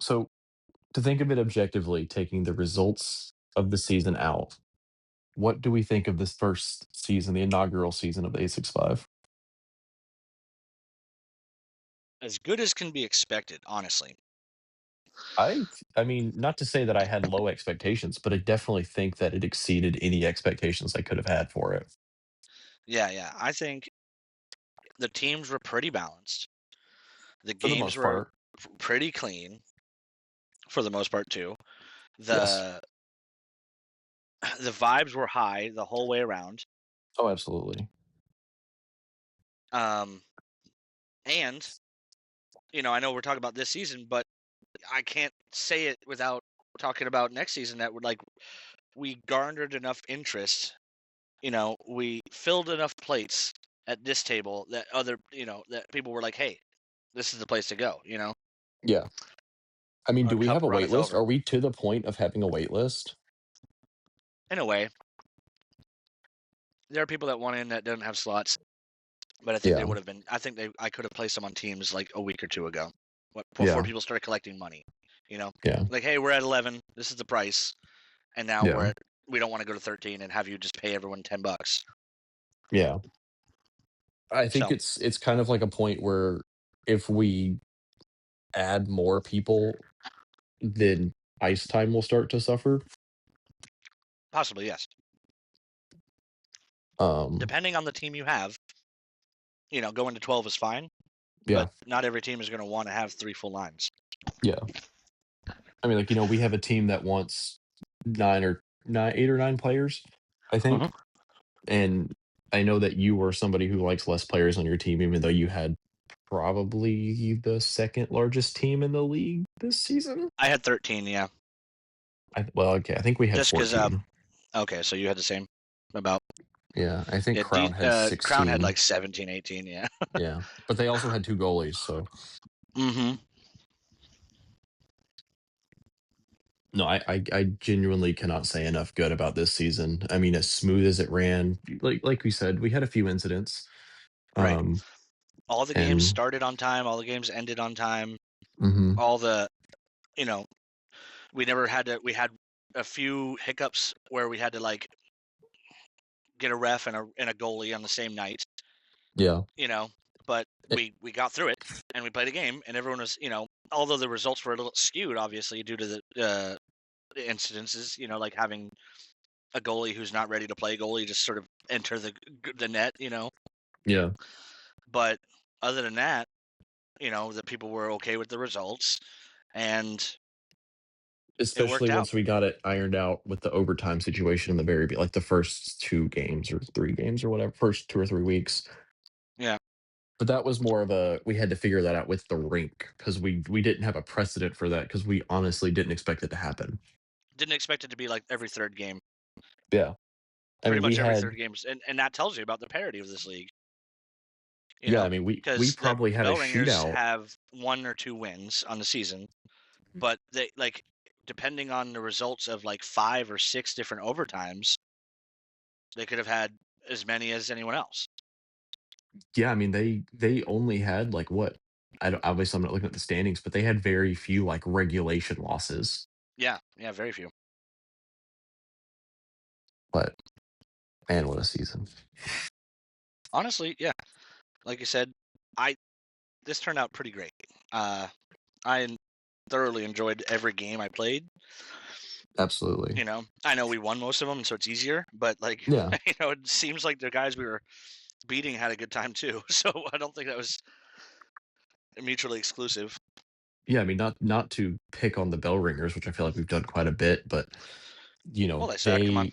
So to think of it objectively, taking the results of the season out, what do we think of this first season, the inaugural season of the A65? As good as can be expected, honestly. I mean, not to say that I had low expectations, but I definitely think that it exceeded any expectations I could have had for it. Yeah, yeah. I think the teams were pretty balanced. The For the games most were part. pretty clean for the most part too. Yes. The the vibes were high the whole way around. Oh, absolutely. Um, and I know we're talking about this season, but I can't say it without talking about next season. That would like we garnered enough interest. We filled enough plates at this table that that people were like, "Hey, this is the place to go." Yeah. I mean, Our do we cup have a wait runneth list? over. Are we to the point of having a wait list? In a way, there are people that want in that don't have slots, but I think they Yeah. would have been. I think I could have placed them on teams like a week or two ago, before Yeah. people started collecting money. You know, Yeah. like, hey, we're at 11. This is the price, and now Yeah. we don't want to go to 13 and have you just pay everyone $10. Yeah. I think So it's kind of like a point where if we add more people, then ice time will start to suffer. possibly yes, Um, depending on the team you have. Going to 12 is fine, yeah. but not every team is going to want to have three full lines. Yeah. I mean, like, we have a team that wants 8 or 9 players, I Mhm. think. And I know that you were somebody who likes less players on your team, even though you had probably the second largest team in the league this season. I had 13, yeah, Well, okay, I think we had just because. 14. Okay, so you had the same about. Yeah, I think Yeah, Crown had Crown had 16. like 17, 18. Yeah. Yeah, but they also had 2 goalies, so Hmm. no, I genuinely cannot say enough good about this season. I mean, as smooth as it ran, like we said, we had a few incidents, Right. um, All the games and started on time. All the games ended on time. mhm, All the, you know, we never had to. We had a few hiccups where we had to like get a ref and a goalie on the same night. yeah, You know, but it we got through it and we played a game and everyone was. Although the results were a little skewed, obviously due to the incidences. Like having a goalie who's not ready to play goalie just sort of enter the net. yeah, But other than that, the people were okay with the results, and it especially worked out. once we got it ironed out with the overtime situation in the like, the first 2 games or 3 games or whatever, first 2 or 3 weeks. Yeah, But that was more of a we had to figure that out with the rink because we didn't have a precedent for that because we honestly didn't expect it to happen. didn't expect it to be like every third game, Yeah. I pretty mean, we much every had third game, and that tells you about the parity of this league. yeah, I mean, we Because the probably had a Bell Ringers shootout. have 1 or 2 wins on the season, but they like depending on the results of like 5 or 6 different overtimes, they could have had as many as anyone else. Yeah, I mean, they only had, like, what? I don't obviously, I'm not looking at the standings, but they had very few, like, regulation losses. Yeah, yeah, very few. But, man, what a season. Honestly, yeah, like you said, I this turned out pretty great. Uh, I thoroughly enjoyed every game I played. Absolutely. I know we won most of them, so it's easier. But like, Yeah. it seems like the guys we were beating had a good time too. So I don't think that was mutually exclusive. Yeah, I mean, not to pick on the bell ringers, which I feel like we've done quite a bit, but, Well, they suck. Come on.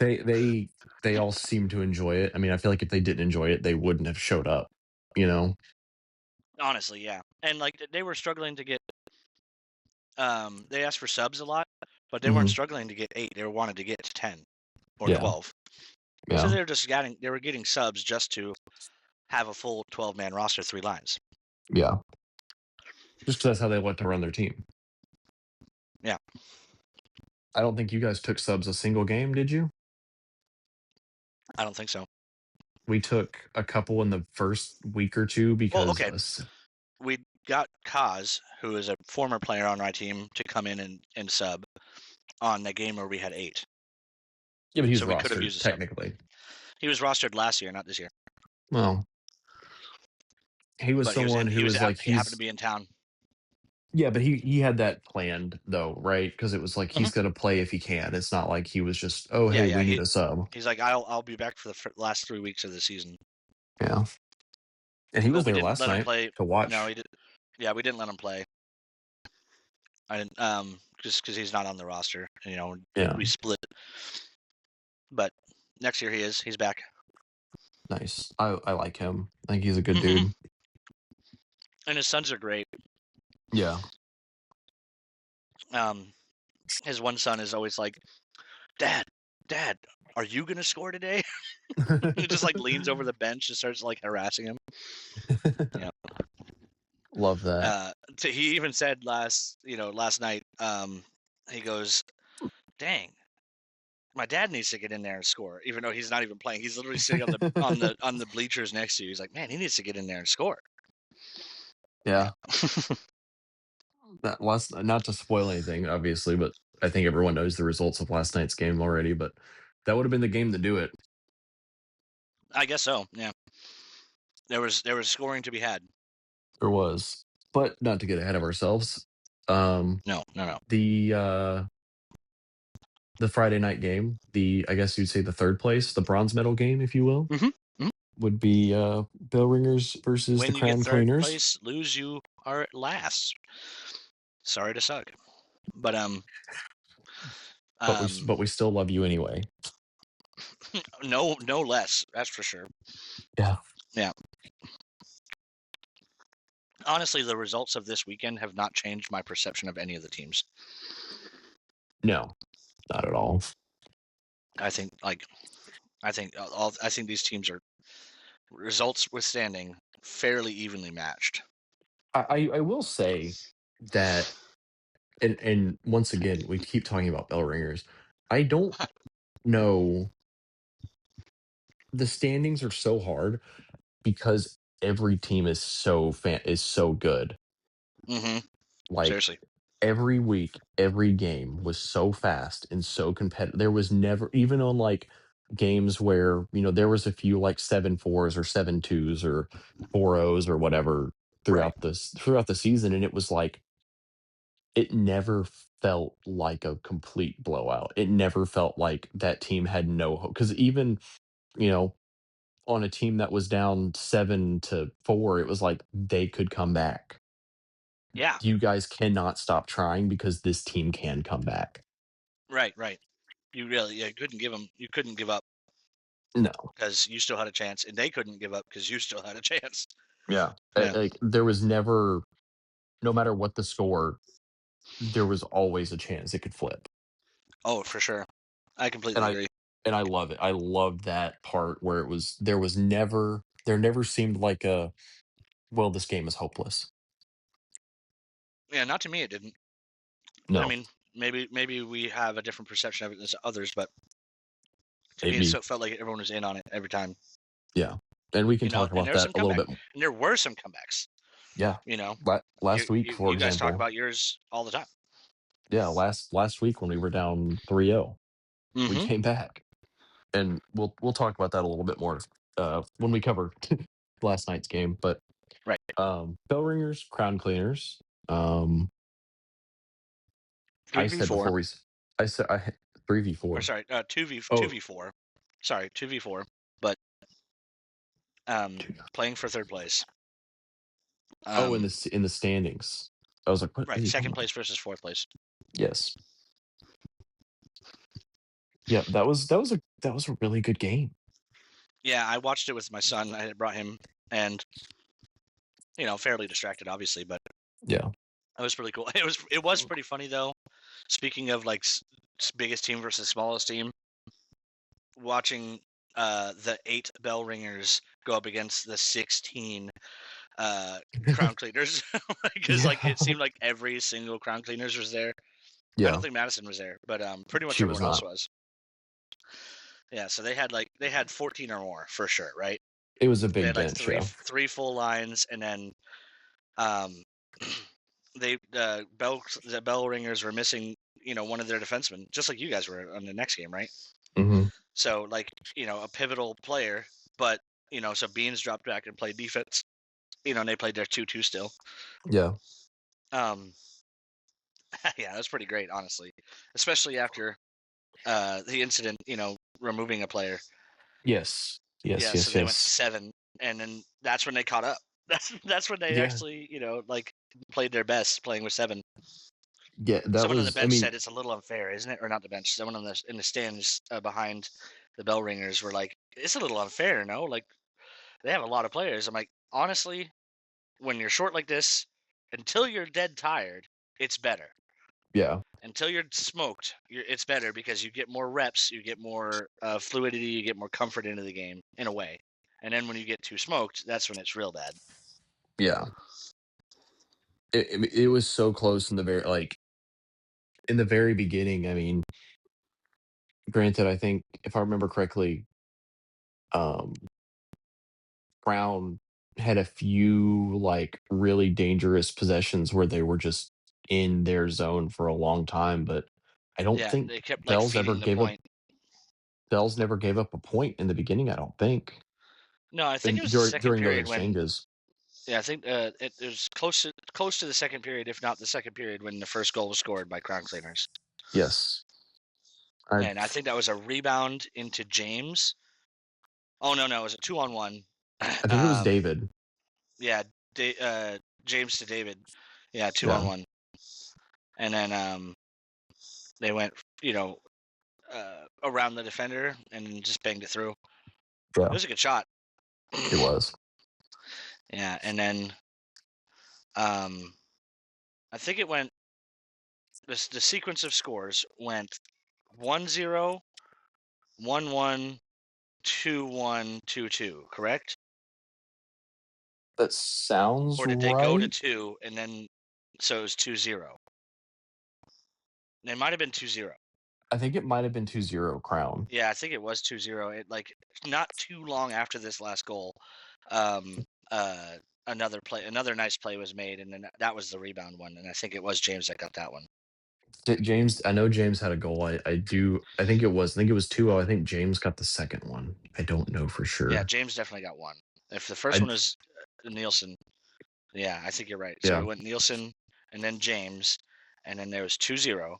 they they they they all seem to enjoy it. I mean, I feel like if they didn't enjoy it, they wouldn't have showed up, you know? Honestly, yeah. And like they were struggling to get. They asked for subs a lot, but they weren't Mhm. struggling to get 8. They wanted to get to 10 or Yeah, 12. So yeah. they were getting subs just to have a full 12-man roster, 3 lines. Yeah. Just 'cause that's how they want to run their team. Yeah, I don't think you guys took subs a single game, did you? I don't think so. We took a couple in the first week or 2 Well, because, okay, we got Kaz, who is a former player on my team, to come in and sub on the game where we had 8. Yeah, but he was So we could have rostered used a sub. technically. He was rostered last year, not this year. Well, he was But he was someone in. who was like He happened to he's be in town. yeah, but he had that planned though, right? Because it was like Hmm. he's gonna play if he can. It's not like he was just, oh Yeah, hey, yeah. we need a sub. He's like, I'll be back for the last 3 weeks of the season. Yeah, and he But was we there didn't last let him night play. to No, watch. he did. Yeah, we didn't let him play. I didn't. Just because he's not on the roster. Yeah, We split. But next year he is. He's back. nice. I like him. I think he's a good Hmm. dude. And his sons are great. Yeah. Um, his one son is always like, Dad, Dad, are you gonna score today? He just like leans over the bench and starts like harassing him. Yeah. Love that. He even said last night, he goes, "Dang, my dad needs to get in there and score," even though he's not even playing. He's literally sitting on the bleachers next to you. He's like, "Man, he needs to get in there and score." Yeah. Yeah. That last, not to spoil anything, obviously, but I think everyone knows the results of last night's game already. But that would have been the game to do it. I guess so. Yeah. There was scoring to be had. There was, but not to get ahead of ourselves. Um, No, no, no. the the Friday night game, the I guess you'd say the third place, the bronze medal game, if you will, Hmm. Hmm. would be Bell Ringers versus the When you get Crown third Cleaners. place, lose you are at last. Sorry to suck, but um, But we still love you anyway. no less. That's for sure. Yeah. Yeah. Honestly, the results of this weekend have not changed my perception of any of the teams. No, not at all. I think I think these teams are, results withstanding, fairly evenly matched. I will say that, and once again, we keep talking about bell ringers. I don't know. The standings are so hard because every team is so good. Hmm. Like Seriously. every week, every game was so fast and so competitive. There was never, even on like games where, there was a few like 7-4s or 7-2s or 4-0s or whatever Right. throughout the season. And it was like it never felt like a complete blowout. It never felt like that team had no hope. Because even, you know, on a team that was down 7-4, it was like they could come back. Yeah. You guys cannot stop trying because this team can come back. Right. Right. You couldn't give up No. because you still had a chance, and they couldn't give up because you still had a chance. Yeah. Yeah. Like there was never, no matter what the score, there was always a chance it could flip. Oh, for sure. I And completely I agree. and I love it. I loved that part where there never seemed like a, well, this game is hopeless. Yeah. Not to me, it didn't. I No. mean, maybe we have a different perception of it than others, but to me, Maybe. it felt like everyone was in on it every time. Yeah. And we can talk And about there was that some a little comeback, bit. and there were some comebacks. Yeah. You know, you Last week, you, for you guys talk example. about yours all the time. Yeah, last week when we were down 3-0, we Mm-hmm. came back. And we'll talk about that a little bit more when we cover last night's game. But Right. bell ringers, crown cleaners. Three I v said four, before I said I 3v4. or sorry, two Oh, v four. Sorry, 2v4. But playing for third place. oh, in Um, in the standings. I was like, what is right, he talking second about? place versus fourth place. Yes. Yeah, that was a really good game. Yeah, I watched it with my son. I had brought him, and fairly distracted, obviously, but Yeah. it was pretty cool. It was pretty funny though. Speaking of like biggest team versus smallest team, watching the 8 bell ringers go up against the 16 crown cleaners, because like Yeah. it seemed like every single crown cleaners was there. I don't Yeah. think Madison was there, but pretty much She was everyone else not. was. Yeah, so they had 14 or more for sure, right? It was a They big had like bench, three yeah. three full lines, and then um the bell ringers were missing, one of their defensemen, just like you guys were on the next game, right? Hmm. So like, a pivotal player, but so Beans dropped back and played defense, and they played their 2-2 still. Yeah. Um, yeah, that's pretty great, honestly, especially after the incident, removing a player. Yes. Yes. Yeah, so Yes. they went Yes. 7, and then that's when they caught up. That's when they Yeah. actually, like played their best, playing with 7. Yeah. That Someone on the was. I bench mean. said it's a little unfair, isn't it? Or not the bench. Someone in the stands behind the bell ringers were like, "It's a little unfair, no? Like they have a lot of players." I'm like, honestly, when you're short like this, until you're dead tired, it's better. Yeah. Until you're smoked, it's better because you get more reps, you get more fluidity, you get more comfort into the game in a way. And then when you get too smoked, that's when it's real bad. Yeah. It was so close in the very in the very beginning. I mean, granted, I think if I remember correctly, um, Brown had a few really dangerous possessions where they were just in their zone for a long time, but I don't Yeah, think they kept like Bell's ever feeding the gave up point. Bell's never gave up a point in the beginning, I don't think. No, I think And it was the second during those period when. exchanges. Yeah, I think it was close to the second period, if not the second period, when the first goal was scored by Crown Cleaners. Yes. I And I think that was a rebound into James. Oh no, it was a 2-on-1. I think it was David. Yeah, James to David. Yeah, two on Yeah. one. And then they went, around the defender and just banged it through. It Yeah. was a good shot. It was. Yeah, and then um, I think it went. The sequence of scores went 1-0, 1-1, 2-1, 2-2. Correct? That sounds Or did they go to right. 2 and then so it was 2-0? It might have been 2-0. I think it might have been 2-0 Crown. Yeah, I think it was 2-0. It like not too long after this last goal, um, uh, another nice play was made, and then that was the rebound one, and I think it was James that got that one. James, I know James had a goal. I think it was 2-0. I think James got the second one. I don't know for Yeah, sure. James definitely got one. If the first I one was Nielsen, yeah, I think you're right. So Yeah. it went Nielsen and then James, and then there was 2-0.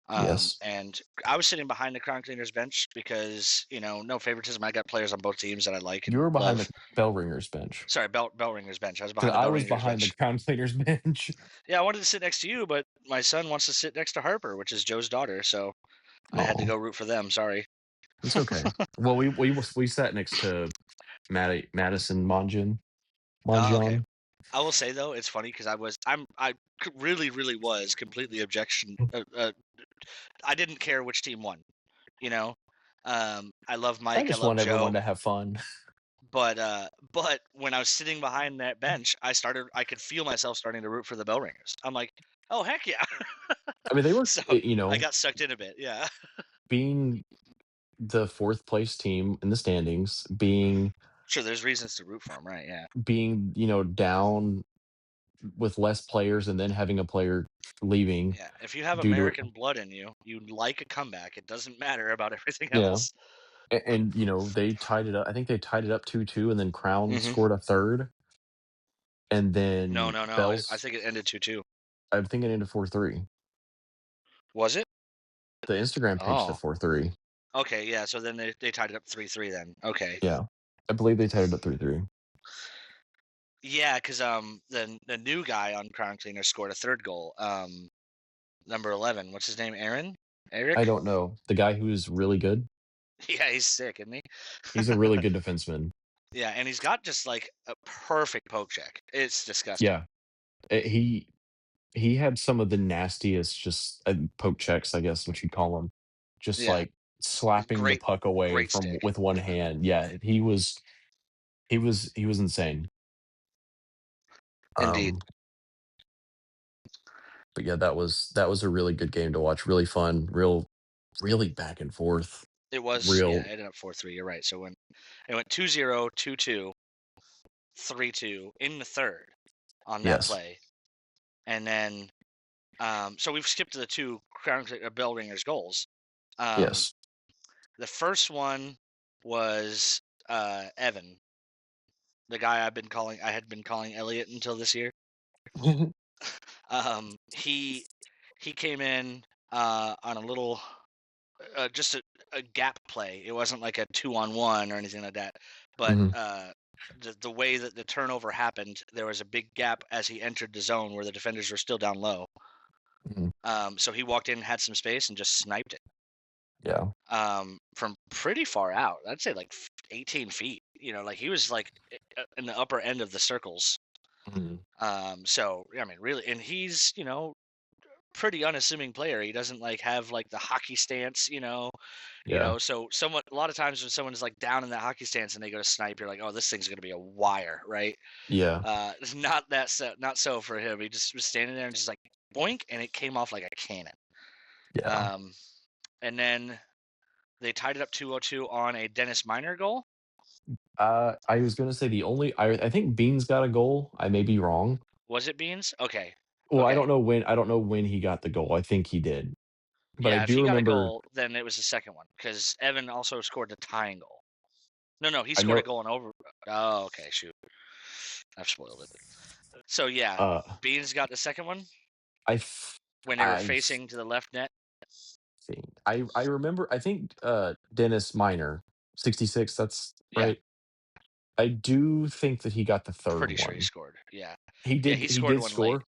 Yes. And I was sitting behind the Crown Cleaners bench because no favoritism. I got players on both teams that I like You and were behind the love. Bell Ringers bench. Sorry, Bell Ringers bench. I was Because behind the I Bell was Ringers behind the bench. Crown Cleaners bench. Yeah, I wanted to sit next to you, but my son wants to sit next to Harper, which is Joe's daughter. So I had to Oh, go root for them. Sorry. it's okay. Well, we sat next to Madison Oh, okay. Monjan. I will say though, it's funny because really, really was completely objection. I didn't care which team won. You know, I love I Mike. I just love want everyone Joe. to have fun. But when I was sitting behind that bench, I could feel myself starting to root for the Bell Ringers. I'm like, oh heck yeah! I mean, they were, So I got sucked in a bit. Yeah, being the fourth place team in the standings, sure. There's reasons to root for them, right? Yeah, down with less players and then having a player leaving yeah. If you have due to American blood in you, you like a comeback. It doesn't matter about everything yeah. else. And they tied it up. I think they tied it up 2-2, and then Crown Hmm. scored a third, and No, then no, no. I Bell's. think it ended 2-2. I'm thinking into 4-3. Was it? The Instagram page said Oh, 4-3. okay. Yeah. So then they tied it up 3-3. Then okay. Yeah, I believe they tied it up 3-3. Yeah, because the new guy on Crown Cleaner scored a third goal. Number 11. What's his name? Aaron? I Eric? don't know the guy who's really good. Yeah, he's sick, isn't he? He's a really good defenseman. Yeah, and he's got just like a perfect poke check. It's disgusting. Yeah, he had some of the nastiest just poke checks, I guess what you'd call them, just Yeah, like slapping the great, puck away great from stick. with one hand. Yeah, he was insane. Indeed, Um, but yeah, that was a really good game to watch. Really fun, really back and forth. it was. Yeah, Real, it ended up 4-3. You're right. So when it went 2-0, 2-2, 3-2 in the third on that yes, play, and then so we've skipped to the two bell ringers goals. Um, Yes. the first one was Evan, the guy I had been calling Elliot until this year. He came in on a little just a gap play. It wasn't like a 2-on-1 or anything like that. But Mhm, the way that the turnover happened, there was a big gap as he entered the zone where the defenders were still down low. mhm. So he walked in, had some space, and just sniped it Yeah. from pretty far out. I'd say like 18 feet. Like he was like in the upper end of the circles. Mhm. So I mean, really, and he's pretty unassuming player. He doesn't like have like the hockey stance, Yeah. So someone a lot of times when someone is like down in that hockey stance and they go to snipe, you're like, oh, this thing's gonna be a wire, right? Yeah. It's not so for him. He just was standing there and just like boink, and it came off like a cannon. Yeah. Um, and then they tied it up 2-2 on a Dennis Miner goal. I was gonna say I think Beans got a goal. I may be wrong. Was it Beans? Okay, Well, okay, I don't know when he got the goal. I think he did. But I yeah. If do he got a remember goal, then it was the second one because Evan also scored the tying goal. No, he I scored a know goal in over. Oh, okay, shoot, I've spoiled it. So yeah, uh Beans got the second one I f- when they were I facing to the left net. think I remember I think Dennis Miner 66, that's Yeah, right. I do think that he got the third pretty sure he one. scored. Yeah, He yeah, did he he scored did one late. score.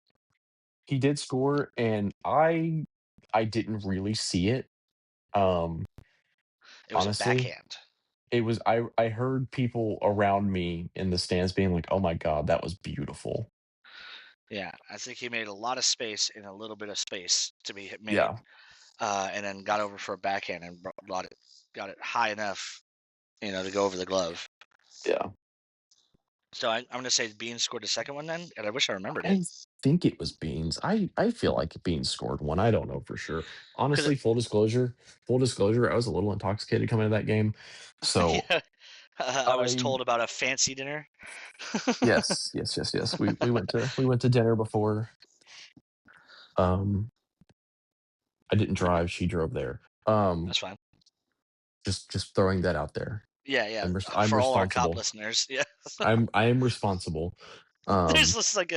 He did score and I didn't really see it. Um It was a Honestly, backhand. I heard people around me in the stands being like, "Oh my god, that was beautiful." Yeah, I think he made a lot of space in a little bit of space to be made, Yeah. and then got over for a backhand and got it high enough, to go over the glove. Yeah. So I'm gonna say Bean scored the second one then, and I wish I remembered it I think it was Beans. I feel like Beans scored one. I don't know for sure. because Honestly, full disclosure, I was a little intoxicated coming into that game. So, yeah, I was I told about a fancy dinner. yes, yes, yes, yes. We went to dinner before. Um I didn't drive, she drove there. That's fine. Just throwing that out there. Yeah, yeah. I'm For all our cop responsible. listeners, yeah. I am responsible. There's Um just like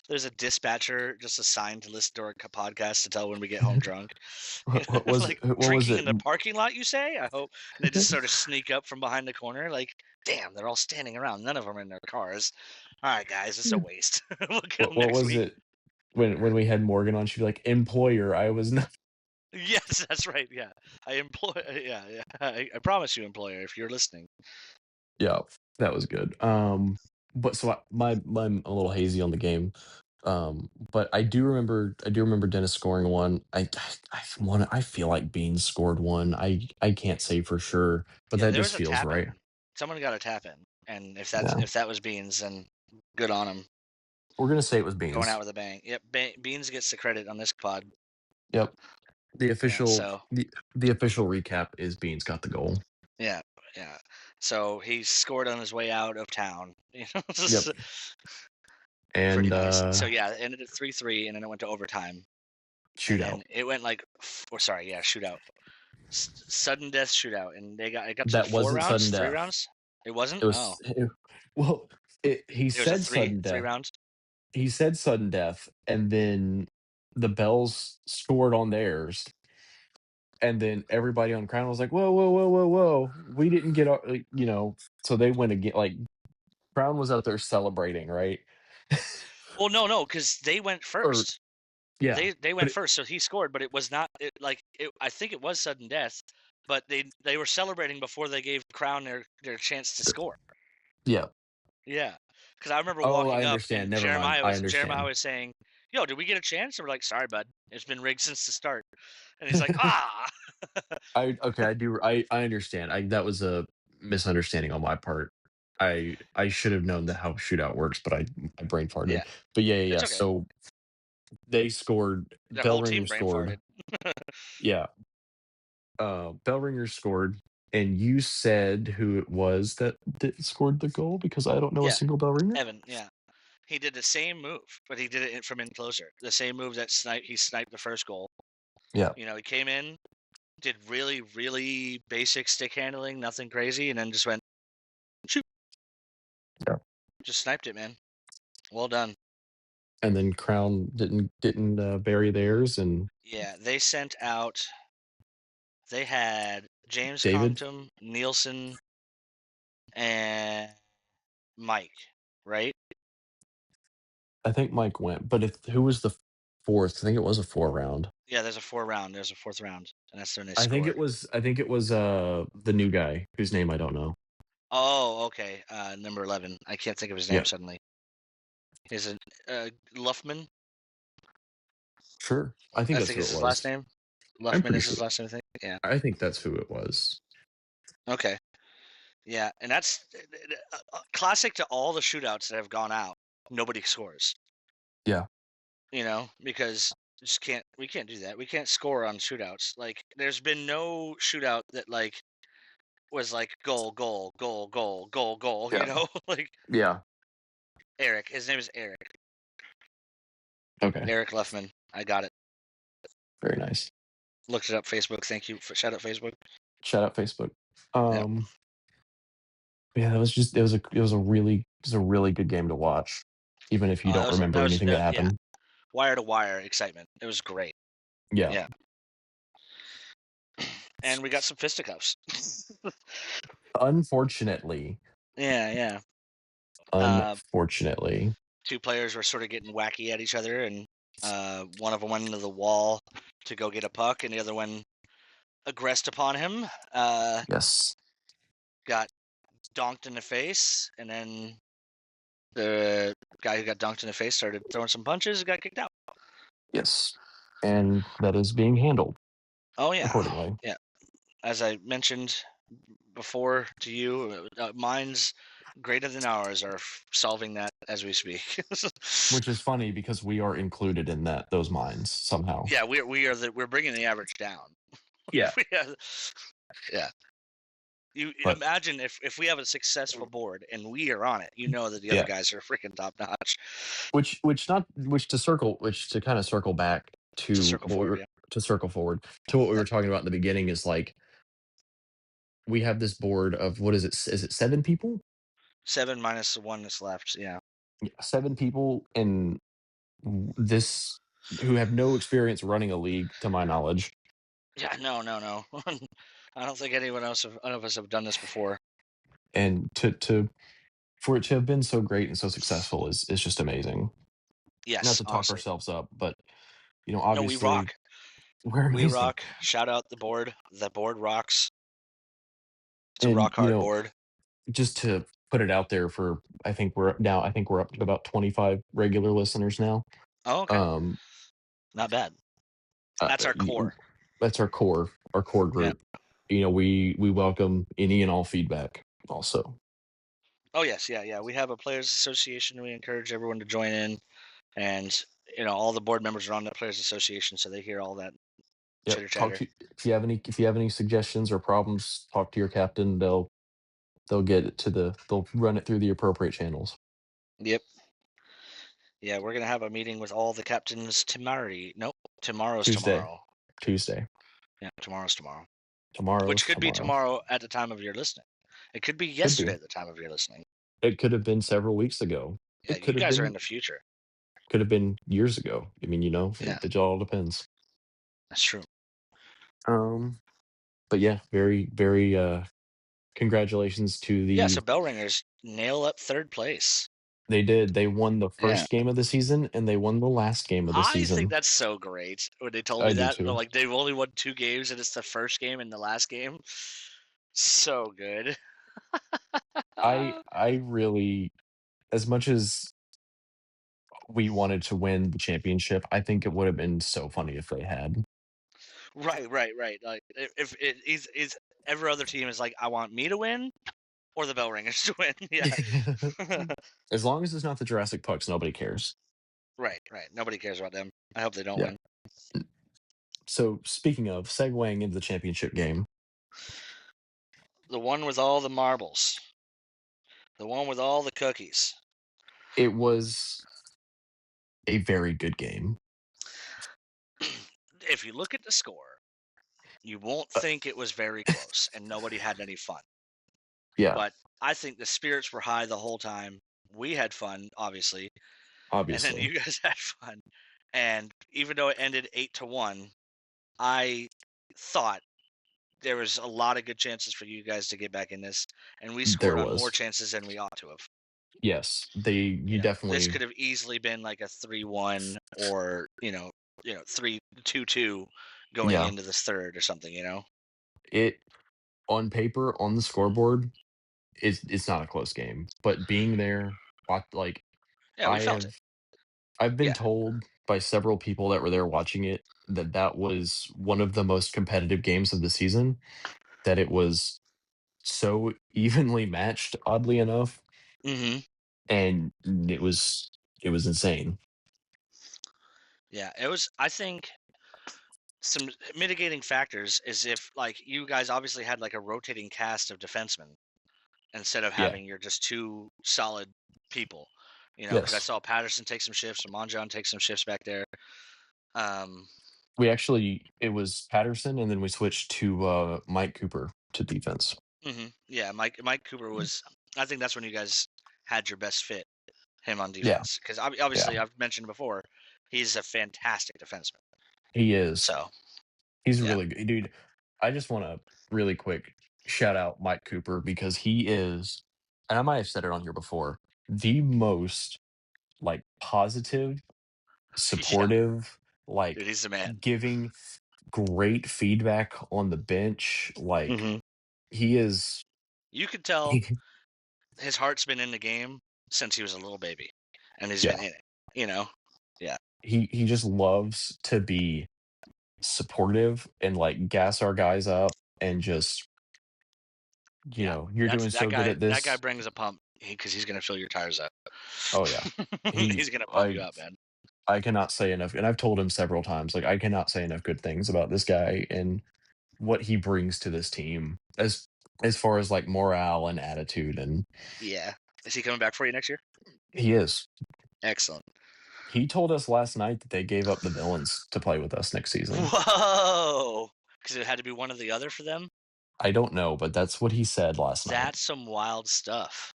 there's a dispatcher just assigned to listen to our podcast to tell when we get home drunk. Like what was drinking it? in the parking lot, you say? I hope. And they just sort of sneak up from behind the corner, like, damn, they're all standing around. None of them are in their cars. All right, guys, it's a waste. We'll get them What next was week. it when we had Morgan on? She'd be like, "Employer, I was not." Yes, that's right. Yeah, I employ. Yeah, yeah. I promise you, employer, if you're listening. Yeah, that was good. But so I'm a little hazy on the game. But I do remember Dennis scoring one. I feel like Beans scored one. I can't say for sure, but Yeah, that there just was a feels tap right. in. Someone got a tap in, and Yeah. if that was Beans, then good on him. We're gonna say it was Going out Beans. with a bang. Yep, Beans gets the credit on this pod. Yep. The Yeah, official so the official recap is Beans got the goal. yeah, yeah. So he scored on his way out of town. Yep. Just pretty And nice. So yeah, it ended at 3-3, and then it went to overtime, and shootout. then it went like, or sorry, yeah, shootout, sudden death shootout, and it got to That four wasn't rounds, sudden three death. rounds. It wasn't. It Oh, was well, he it was a said sudden three death. rounds. He said sudden death, and then the Bells scored on theirs, and then everybody on Crown was like, "Whoa, whoa, whoa, whoa, whoa! We didn't get our," like, So they went again. Like Crown was out there celebrating, right? Well, no, because they went Or first. yeah, They but went first, so he scored, but it was not like it. I think it was sudden death, but they were celebrating before they gave Crown their chance to score. yeah. Yeah, because I remember Oh, I walking up understand. and Never mind. I Jeremiah understand. was saying, "Yo, did we get a chance?" And we're like, "Sorry, bud, it's been rigged since the start." And he's like, "Ah." I okay. I understand. That was a misunderstanding on my part. I should have known that how shootout works, but I brain Yeah, farted. But yeah, yeah, it's yeah. okay. So they scored. The whole Bellringer team brain scored. farted. Yeah, Bellringer scored, and you said who it was that scored the goal because I don't know a Yeah, single Bellringer. Evan. Yeah, he did the same move, but he did it from in closer. The same move that he sniped the first goal. Yeah. He came in, did really, really basic stick handling, nothing crazy, and then just went shoot. Yeah. Just sniped it, man. Well done. And then Crown didn't bury theirs, and Yeah, they sent out. They had James David. Compton, Nielsen, and Mike, right? I think Mike went, but who was the fourth? I think it was a 4 round. Yeah, there's a 4 round. There's a fourth round, and that's when they I think score. it was. I think it was the new guy whose name I don't know. Oh, okay. Number 11. I can't think of his name Yeah, suddenly. Is it Luffman? sure. I think I that's think who is it his last was. name. I'm Luffman pretty is sure. his last name, I think. Yeah. I think that's who it was. Okay. Yeah, and that's classic to all the shootouts that have gone out. Nobody scores. Yeah. Because we can't do that. We can't score on shootouts. Like there's been no shootout that like was like goal, goal, goal, goal, goal, goal, Yeah. like Yeah. Eric. His name is Eric. Okay. Eric Luffman. I got it. Very nice. Looked it up Facebook. Thank you for shout out Facebook. Shout out Facebook. Yeah. Yeah, it was a really good game to watch, even if you Oh, don't remember anything that yeah, happened. wire to wire excitement. It was great. Yeah. Yeah. And we got some fisticuffs. Unfortunately, Yeah, yeah. unfortunately, Two players were sort of getting wacky at each other, and one of them went into the wall to go get a puck, and the other one aggressed upon him. yes, Got donked in the face, and then the guy who got donked in the face started throwing some punches and got kicked out. yes, and that is being handled Oh yeah, accordingly. yeah. As I mentioned before to you, minds greater than ours are solving that as we speak. Which is funny because we are included in those minds somehow. Yeah, we're bringing the average down. Yeah, Yeah. You but imagine if we have a successful board and we are on it, you know that the other yeah, guys are freaking top notch. which to kind of circle back To to circle forward, yeah. what we were Yep. talking about in the beginning is like we have this board of what is it? Is it 7 people? 7 minus the one that's left. Yeah. Yeah, 7 people, and this who have no experience running a league, to my knowledge, Yeah. No. No. No. I don't think none of us have done this before. and to for it to have been so great and so successful is just amazing. Not Yes, to talk honestly. ourselves up, but No, we obviously rock. we're We amazing. rock. Shout out the board. The board rocks. It's a And rock hard board. just to put it out there for I think we're up to about 25 regular listeners now. Oh, okay. Um, Not bad. uh, That's our core. that's our core Yeah. group. We welcome any and all feedback also. Oh yes, yeah, yeah. We have a players association. We encourage everyone to join in, and all the board members are on that players association, so they hear all that Yep. chitter chatter. If you have any suggestions or problems, talk to your captain. They'll run it through the appropriate channels. Yep. Yeah, we're gonna have a meeting with all the captains tomorrow. Nope, tomorrow's Tuesday. tomorrow. Tuesday. Yeah, tomorrow's tomorrow. Which Tomorrow's could be tomorrow. tomorrow at the time of your listening. It could be Could yesterday be. at the time of your listening. It could have been several weeks ago. Yeah, It you guys are in the future. could have been years ago. I mean, Yeah, it all depends. that's true. Um, but yeah, very, very congratulations to Yeah, the so Bell Ringers nail up third place. they did. They won the Yeah. first game of the season and they won the last game of the I think season. that's so great when they told I me do that. They're too. like, they've only won 2 games and it's the first game and the last game. So good. I really, as much as we wanted to win the championship, I think it would have been so funny if they had. Right, right, right. Like if it is every other team is like, I want me to win or the Bell Ringers to win. Yeah. As long as it's not the Jurassic Pucks, nobody cares. Right, right. Nobody cares about them. I hope they don't Yeah. win. So speaking of segueing into the championship game, The one with all the marbles. The one with all the cookies. It was a very good game. If you look at the score, you won't Uh, think it was very close and nobody had any fun. yeah, But I think the spirits were high the whole time. We had fun, obviously, and then obviously. you guys had fun. And even though it ended 8-1, I thought there was a lot of good chances for you guys to get back in this, and we There scored on more was. chances than we ought to have. Yes, you This definitely could have easily been like a 3-1 or 3-2-2 going yeah. into this third or something. It on paper, on the scoreboard, it's not a close game, but being there, like, Yeah, we I felt it. have I've been Yeah. told by several people that were there watching it that that was one of the most competitive games of the season, that it was so evenly matched, oddly enough, hmm and it was insane. Yeah, it was. I think some mitigating factors is if like you guys obviously had like a rotating cast of defensemen instead of Yeah. having your just two solid people. Because I Yes. saw Patterson take some shifts, and Monjon take some shifts back there. Um, We actually it was Patterson, and then we switched to, Mike Cooper to defense. yeah, Mike Cooper was. I think that's when you guys had your best fit, him on Yeah, defense, because yeah, obviously I've mentioned before, he's a fantastic defenseman. he is. So He's yeah, really good dude. I just wanna really quick shout out Mike Cooper because he is, and I might have said it on here before, the most, like, positive, yeah, supportive, dude, like, he's the man. giving great feedback on the bench, like, hmm he is You could tell he his heart's been in the game since he was a little baby, and he's been yeah, in it. You know? Yeah, he just loves to be supportive and, like, gas our guys up and just, yeah. "You're That's doing that so good guy. at That guy this." brings a pump because he's gonna fill your tires up. Oh, yeah. He He's gonna pump you I up, man. I cannot say enough, and I've told him several times, like, I cannot say enough good things about this guy and what he brings to this team as far as, like, morale and attitude, and Yeah. Is he coming back for you next year? he is. Excellent. He told us last night that they gave up the villains to play with us next season. Whoa! Because it had to be one or the other for them. I don't know, but that's what he said last night. That's some wild stuff.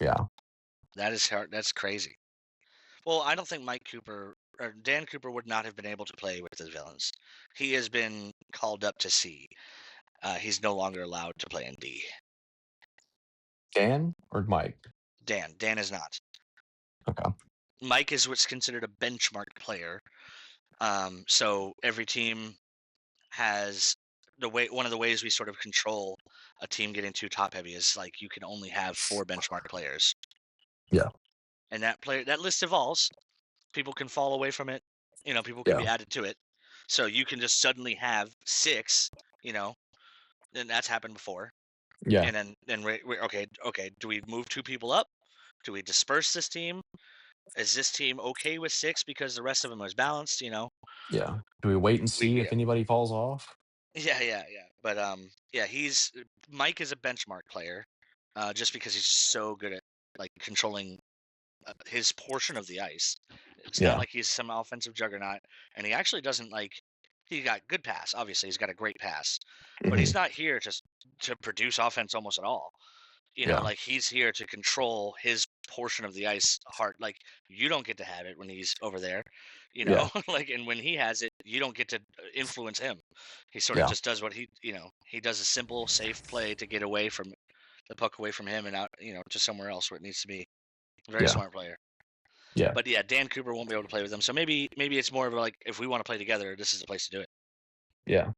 Yeah. That is hard. That's crazy. Well, I don't think Mike Cooper or Dan Cooper would not have been able to play with the villains. He has been called up to C. He's no longer allowed to play in D. Dan or Mike? Dan is not. Okay. Mike is what's considered a benchmark player. So every team has one of the ways we sort of control a team getting too top heavy is like you can only have four benchmark players, Yeah. and that list evolves. People can fall away from it. People can Yeah. be added to it. So you can just suddenly have six. You know, and that's happened before. Yeah. And then okay. Do we move two people up? Do we disperse this team? Is this team okay with six because the rest of them is balanced? Yeah. Do we wait and We see if anybody falls off? yeah. But yeah, he's Mike is a benchmark player, just because he's just so good at like controlling his portion of the ice. It's not Yeah. like he's some offensive juggernaut, and he actually doesn't like. He got good pass. Obviously, he's got a great pass, but he's Mhm. not here to produce offense almost at all. Yeah. Like he's here to control his portion of the ice hard. Like you don't get to have it when he's over there, Yeah. like, and when he has it, you don't get to influence him. He sort of Yeah. just does what he does a simple, safe play to get away from the puck away from him and out, to somewhere else where it needs to be. Very Yeah. smart player. Yeah. But yeah, Dan Cooper won't be able to play with them. So maybe it's more of like if we want to play together, this is the place to do it. Yeah.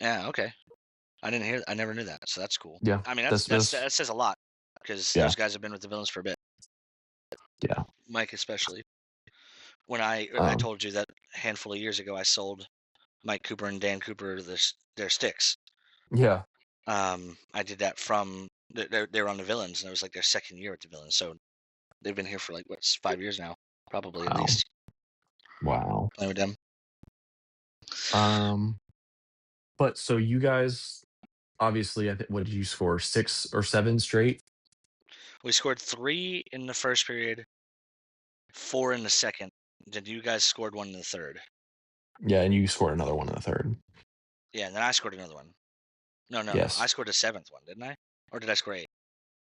Yeah, okay. I never knew that. So that's cool. Yeah. I mean, This that says a lot because yeah. those guys have been with the villains for a bit. Yeah. Mike especially. When I Um, told you that a handful of years ago, I sold Mike Cooper and Dan Cooper their sticks. yeah. I did that from they're on the villains, and it was like their second year with the villains. So they've been here for like what's 5 years now, probably at Wow. least Wow. playing with them. Um, but so you guys obviously, I think what did you score? 6 or 7 straight? We scored 3 in the first period, 4 in the second. Then you guys scored 1 in the third. Yeah, and you scored another one in the third. Yeah, and then I scored another one. No, no, no. I Yes. scored a seventh one, didn't I? Or did I score 8?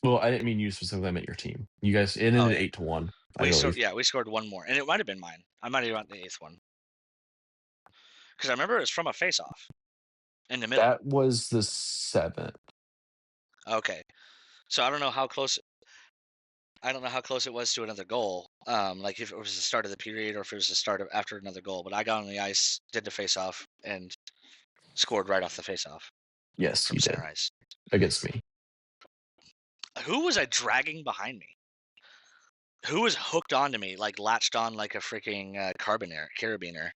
Well, I didn't mean you specifically. I meant your team. You guys. It Oh ended yeah. 8-1, I believe. We scored 1 more, and it might have been mine. I might have gotten the 8th one because I remember it was from a face-off in the middle. That was the seventh. Okay, so I don't know how close it was to another goal. Like if it was the start of the period or if it was the start of after another goal. But I got on the ice, did the face-off, and scored right off the face-off Yes, from you did center ice. against me. Who was I dragging behind me? Who was hooked onto me, like latched on like a freaking carabiner?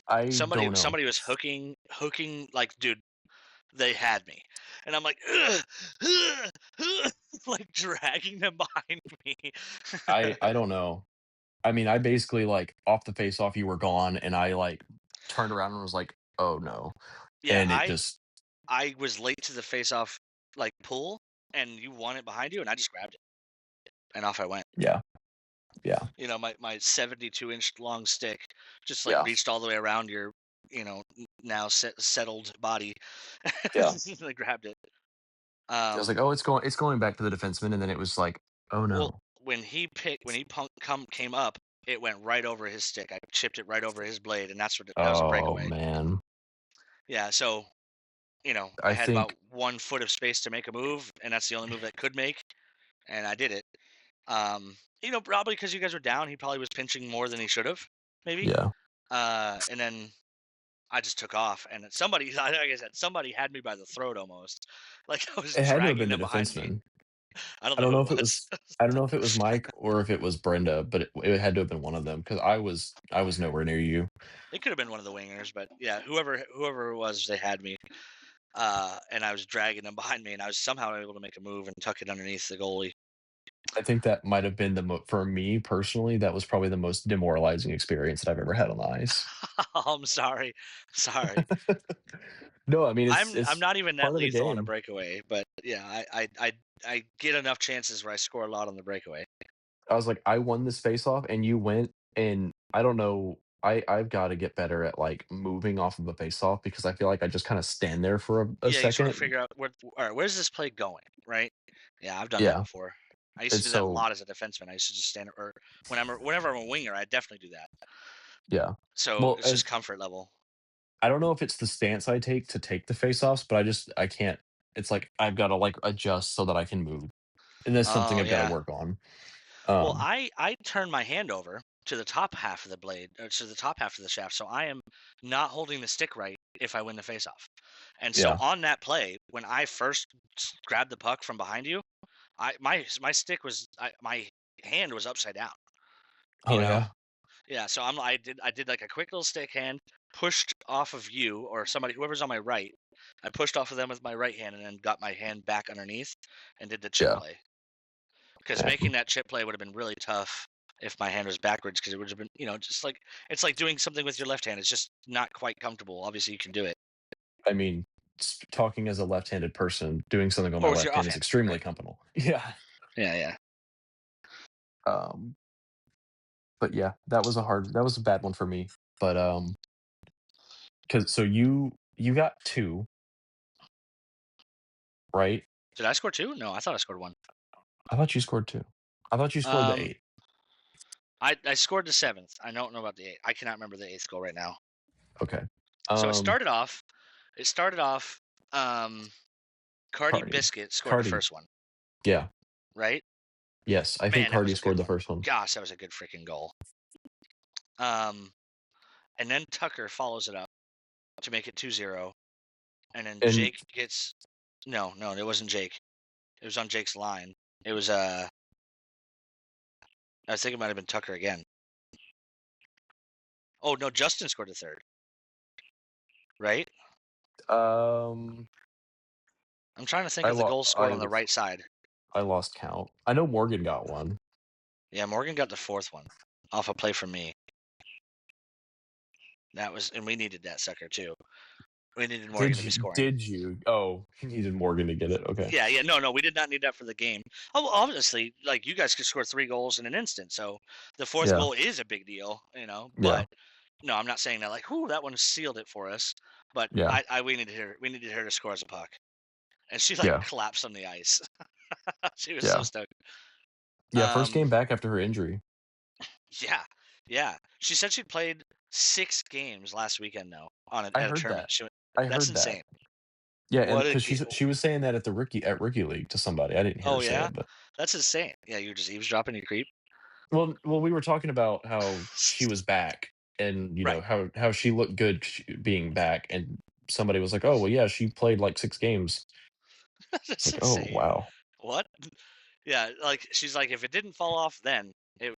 I Somebody, don't know. somebody was hooking. Like, dude, they had me, and I'm like, ugh, ugh, ugh, like dragging them behind me. I don't know. I mean, I basically like off the face off, you were gone, and I like turned around and was like, "Oh no!" Yeah, And it I just, I was late to the face-off like pull, and you won it behind you, and I just grabbed it, and off I went. yeah, yeah, My 72-inch long stick just like yeah, reached all the way around your now settled body. yeah. I grabbed it. I was Um, like, "Oh, it's going back to the defenseman," and then it was like, "Oh well, no!" came up, it went right over his stick. I chipped it right over his blade, and that was a Oh breakaway. man, Yeah, so I I had about think 1 foot of space to make a move, and that's the only move I could make, and I did it. Probably because you guys were down, he probably was pinching more than he should have, maybe. yeah, And then I just took off, and somebody, like I said, somebody had me by the throat almost, like I was it had to have dragging been the them behind me. defenseman. I don't I know don't who know it if it was. was. I don't know if it was Mike or if it was Brenda, but it had to have been one of them because I was nowhere near you. It could have been one of the wingers, but yeah, whoever it was, they had me, and I was dragging them behind me, and I was somehow able to make a move and tuck it underneath the goalie. I think that might have been for me personally, that was probably the most demoralizing experience that I've ever had on the ice. I'm sorry, sorry. No, I mean, I'm it's not even that part of the lethal on a game. breakaway, but yeah, I get enough chances where I score a lot on the breakaway. I was like, "I won this face off, and you went," and I don't know, I've gotta get better at, like, moving off of a face off because I feel like I just kinda stand there for a Yeah, you sort of second. figure out all right, where's this play going, right? Yeah, I've done that Yeah, before. I used and to do that a so lot as a defenseman. I used to just stand or whenever I'm a winger, I definitely do that. yeah. So Well, it's just as comfort level. I don't know if it's the stance I take to take the face offs, but I can't, it's like I've gotta, like, adjust so that I can move, and that's something Oh I've gotta yeah. work on. Well, Um, I turn my hand over to the top half of the blade, or to the top half of the shaft, so I am not holding the stick right if I win the faceoff. And so yeah. on that play, when I first grabbed the puck from behind you, my stick was my hand was upside down. You Oh, know, yeah? yeah. So I did like a quick little stick hand, pushed off of you or somebody whoever's on my right. I pushed off of them with my right hand and then got my hand back underneath and did the chip Yeah. play. Because Yeah. making that chip play would have been really tough if my hand was backwards. Because it would have been, just like it's like doing something with your left hand. It's just not quite comfortable. Obviously, you can do it, I mean, talking as a left-handed person, doing something on my or with your left hand is offhand, extremely right? comfortable. Yeah. Yeah, yeah. Um, but yeah, that was a bad one for me. But, because so you got 2, right? Did I score two? No, I thought I scored one. I thought you scored 2. I thought you scored the Um, 8. I scored the seventh. I don't know about the eighth. I cannot remember the eighth goal right now. Okay. So Um, It started off. Um, Cardi Cardi. Biscuit scored the Cardi. first one, Yeah. right? Yes, I think Man, that was Cardi a good scored the one. first one. Gosh, that was a good freaking goal. Um, and then Tucker follows it up to make it 2-0. And then And, Jake gets no, no, it wasn't Jake. It was on Jake's line. It was I think it might have been Tucker again. Oh no, Justin scored the third, right? um, I'm trying to think I of the lo goals scored on the right side. I lost count. I know Morgan got one. Yeah, Morgan got the fourth one off a play from me. And we needed that sucker too. We needed Morgan to be scoring. Did you? Oh, you needed Morgan to get it. Okay. Yeah, no, we did not need that for the game. Oh, obviously, like you guys could score 3 goals in an instant, so the fourth Yeah. goal is a big deal, Yeah. But no, I'm not saying that like, "Ooh, that one sealed it for us." But Yeah. we needed her to score as a puck, and she like Yeah. collapsed on the ice. She was so Yeah. stoked. Yeah. First Um, game back after her injury. yeah, yeah. She said she'd played 6 games last weekend though I at a heard tournament. that. I That's heard that. insane. Yeah, and What a because she was saying that at the rookie league to somebody. I didn't hear Oh her say yeah, it, but that's insane. Yeah, you're just eavesdropping, you creep. we were talking about how she was back, and Right. how she looked good being back, and somebody was like, "Oh, well, yeah, she played like 6 games." It's That's like, "Oh, insane. wow." What? Yeah, like she's like, if it didn't fall off then, it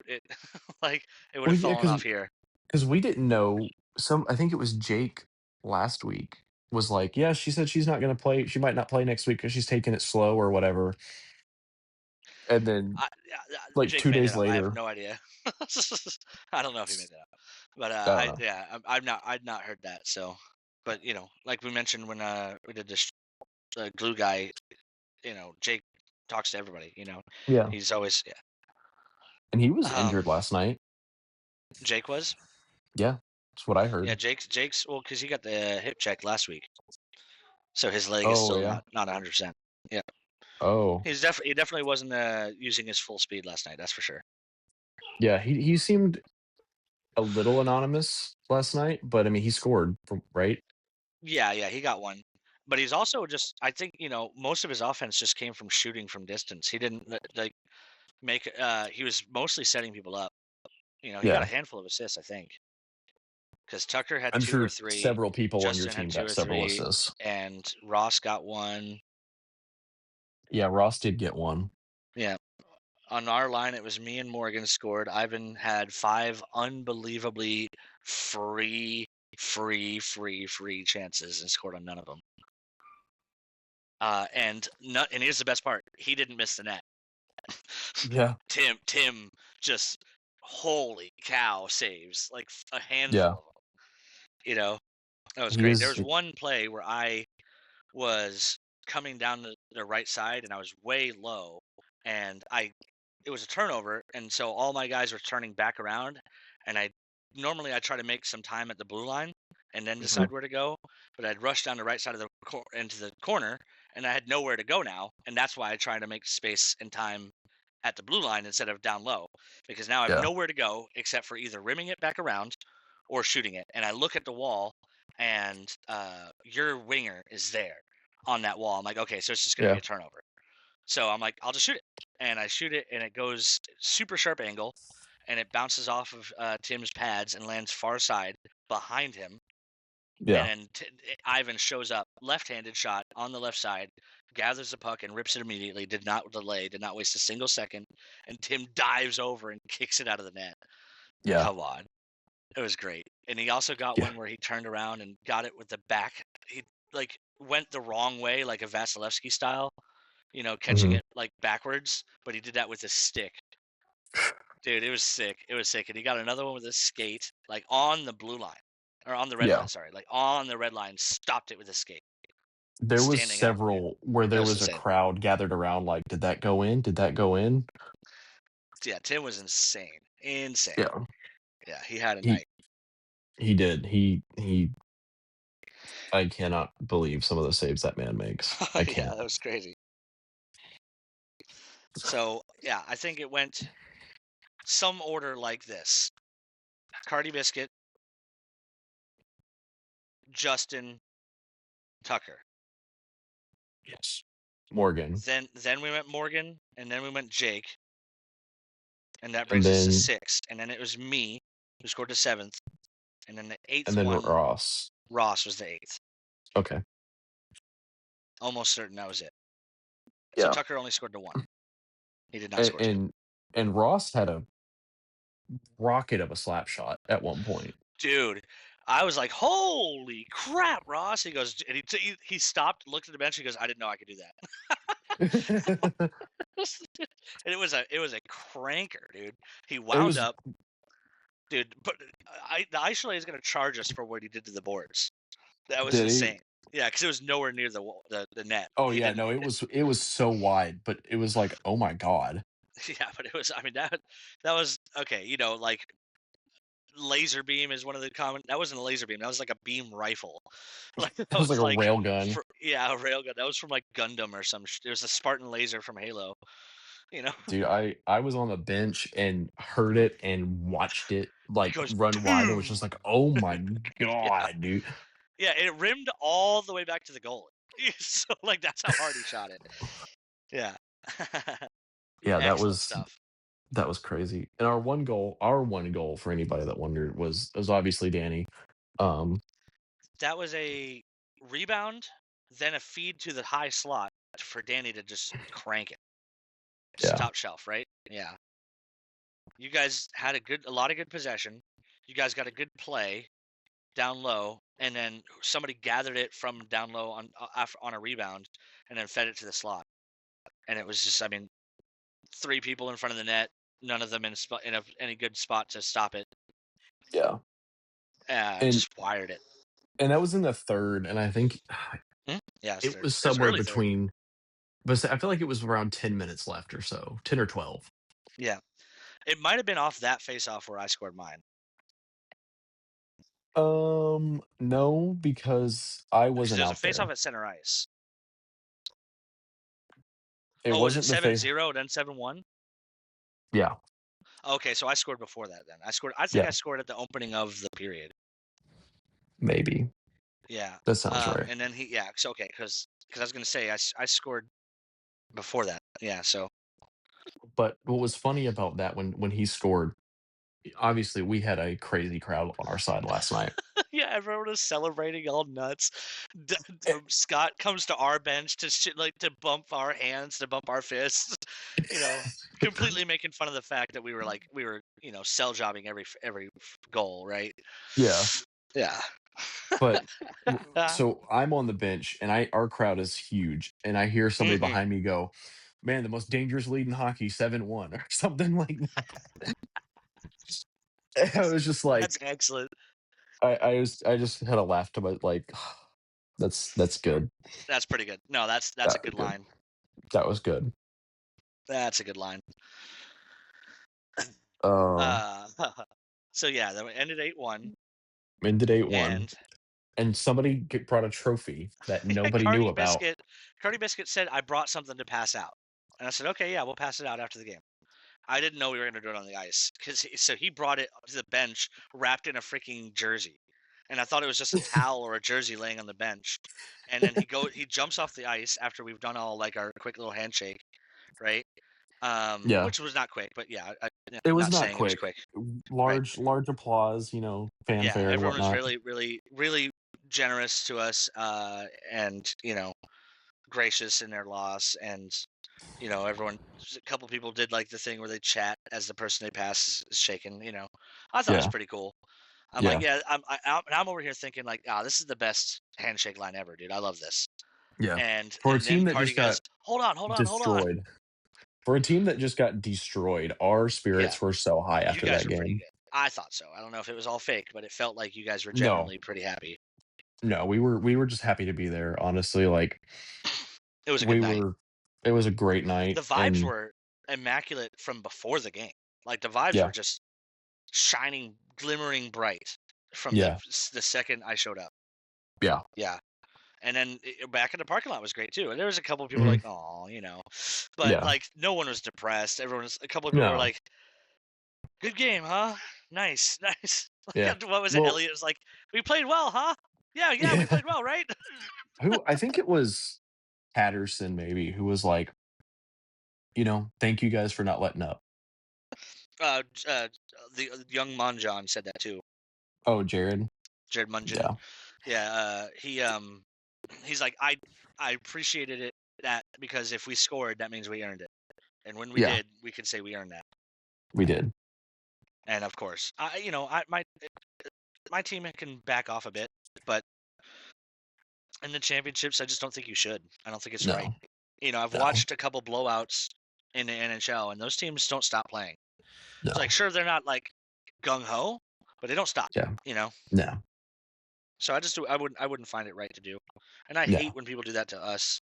like it would Well, have yeah, fallen off here. because we didn't know. I think it was Jake last week was like, "Yeah, she said she's not going to play. She might not play next week because she's taking it slow or whatever." And then like Jake two made days that up. I have later, no idea. I don't know if he made that up, but I don't know. I'd not heard that. So, but like we mentioned when we did this glue guy, Jake talks to everybody. Yeah, He's always yeah. and he was Um, injured last night. Jake was Yeah, that's what I yeah. heard. Jake's well because he got the hip check last week, so his leg is Oh still yeah. not 100%. Yeah. Oh He definitely wasn't using his full speed last night. That's for sure. yeah. He seemed a little anonymous last night, but I mean, he scored from right. Yeah, he got one, but he's also just. I think most of his offense just came from shooting from distance. He didn't like make. He was mostly setting people up. He got a Yeah, handful of assists, I think, because Tucker had I'm 2 or sure 3, several people on your Justin had team 2 got or several 3, assists. and Ross got one. Yeah, Ross did get one. Yeah. On our line, it was me and Morgan scored. Ivan had 5 unbelievably free chances and scored on none of them. And here's the best part: he didn't miss the net. Yeah, Tim just holy cow saves like a handful yeah. of them. That was He great. There was. was one play where I was coming down the right side and I was way low, and it was a turnover, and so all my guys were turning back around, and I try to make some time at the blue line and then Mhm. decide where to go, but I'd rushed down the right side of into the corner, and I had nowhere to go now, and that's why I try to make space and time at the blue line instead of down low, because now I have Yeah, nowhere to go except for either rimming it back around or shooting it, and I look at the wall, and your winger is there on that wall. I'm like, okay, so it's just going to be yeah, a turnover. So I'm like, I'll just shoot it. And I shoot it, and it goes super sharp angle, and it bounces off of Tim's pads and lands far side behind him. And yeah, then Ivan shows up, left-handed shot on the left side, gathers the puck and rips it immediately. Did not delay, did not waste a single second. And Tim dives over and kicks it out of the net. yeah, Come on, it was great. And he also got yeah. one where he turned around and got it with the back. He like went the wrong way, like a Vasilevsky style, catching Mhm. it like backwards, but he did that with his stick. Dude, it was sick. It was sick. And he got another one with his skate, like on the blue line. Or on the red Yeah. line, sorry. Like on the red line, stopped it with his skate. There was Standing up, dude. several where That there was was a insane. crowd gathered around like, "Did that go in? Did that go in?" Yeah, Tim was insane. Insane. Yeah. Yeah, he had a He night. he did. I cannot believe some of the saves that man makes. I Yeah, can't. that was crazy. So yeah, I think it went some order like this. Cardi Biscuit, Justin, Tucker. Yes. Morgan. Then we went Morgan, and then we went Jake, and that And brings us to then 6. And then it was me who scored the 7th, and then the and 8th then one, Ross. Ross was the 8th. Okay. Almost certain that was it. So Yeah. Tucker only scored the 1. He did not And score 2. and Ross had a rocket of a slap shot at one point. Dude, I was like, "Holy crap, Ross!" He goes, and he stopped, looked at the bench, he goes, "I didn't know I could do It that." And it was a cranker, dude. He wound was up, dude. But the ice is going to charge us for what he did to the boards. That was Did he? insane. Yeah, because it was nowhere near the wall, the net. Oh He yeah, didn't. no, it was so wide, but it was like, oh my god. Yeah, but it was. I mean, that was okay. Like laser beam is one of the common. That wasn't a laser beam. That was like a beam rifle. Like that It was like was a like rail gun. yeah, a railgun. That was from like Gundam or some. It was a Spartan laser from Halo. You know, Dude, I was on the bench and heard it and watched it it like goes run wide and was boom. just like, oh my Yeah, god, dude. yeah. It rimmed all the way back to the goal. So like that's how hard he shot it. Yeah. Yeah, that Excellent was stuff. that was crazy. And our one goal for anybody that wondered was obviously Danny. Um, That was a rebound, then a feed to the high slot for Danny to just crank it. Just yeah, top shelf, right? Yeah. You guys had a lot of good possession. You guys got a good play down low, and then somebody gathered it from down low on a rebound, and then fed it to the slot. And it was just, I mean, three people in front of the net, none of them in any good spot to stop it. yeah. And Just wired it. and that was in the third, and I think Yeah, it's it third. was It was somewhere early third. between, but I feel like it was around 10 minutes left or so, 10 or 12. Yeah, it might have been off that face off where I scored mine No, because I because wasn't there's a out face off there. at center ice. It Oh, was it wasn't the face. 7-0 then 7-1? Yeah, Okay, so I scored before that then. I think yeah, I scored at the opening of the period. maybe. Yeah. That sounds right. And then yeah, so okay, because I was gonna say I scored before that. Yeah, so But what was funny about that when he scored, obviously we had a crazy crowd on our side last night. yeah, everyone was celebrating all nuts. Eh, Scott comes to our bench to like to bump our hands, to bump our fists, you know, completely making fun of the fact that we were cell jobbing every goal, right? Yeah, Yeah. but so I'm on the bench and our crowd is huge, and I hear somebody hmm behind me go, "Man, the most dangerous lead in hockey, 7-1," or something like that. I was just That's like, excellent. I just had a laugh to my like, that's good. That's pretty good. No, that's a That was good good. line. That was good. That's a good line. Um, Uh, so yeah, then we ended 8-1, ended 8-1, and and somebody brought a trophy that yeah, nobody knew about. Cardi Biscuit said I brought something to pass out, and I said okay, yeah, we'll pass it out after the game. I didn't know we were gonna do it on the ice because so he brought it to the bench wrapped in a freaking jersey, and I thought it was just a towel or a jersey laying on the bench, and then he jumps off the ice after we've done all like our quick little handshake, right? Yeah, Which was not quick, but yeah, it was not not saying it was quick. quick, right? Large applause, Yeah, fanfare and everyone was whatnot. really, really, really generous to us, and gracious in their loss, and everyone. A couple people did like the thing where they chat as the person they pass is shaking. I thought it was Yeah, pretty cool. I'm like, yeah, yeah, I'm over here thinking like, ah, this is the best handshake line ever, dude. I love this. yeah. And For a and then team that Cardi just goes, got hold on, hold on, hold on. destroyed, for a team that just got destroyed, our Yeah, spirits were so high you after guys that were pretty game. good. I thought so. I don't know if it was all fake, but it felt like you guys were No, genuinely pretty happy. no, we were just happy to be there. Honestly, like It was a good we night. were. It was a great The night, vibes and were immaculate from before the game. Like the vibes were yeah, just shining, glimmering bright from yeah, the second I showed up. yeah. Yeah, and then back in the parking lot was great too. And there was a couple of people Mhm. like, oh, but Yeah. like no one was depressed. A couple of people were No. like, good game, huh? Nice, nice. Yeah. Like, what was it? Well, Elliot was like, we played well, huh? Yeah, yeah, we yeah. played well, right? Who I think it was Patterson maybe who was like, "Thank you guys for not letting up." The young Monjon said that too. Oh, Jared? Jared Mungeon. Yeah. Yeah, he's like I appreciated it that because if we scored, that means we earned it, and when we Yeah, did, we could say we earned that. we did. And of course, my team can back off a bit, but in the championships, I just don't think you should. I don't think it's right. No, I've no, watched a couple blowouts in the NHL, and those teams don't stop playing. It's like no. sure they're not like gung ho, but they don't stop. Yeah, You know, no. So I wouldn't find it right to do, and I Yeah. hate when people do that to us.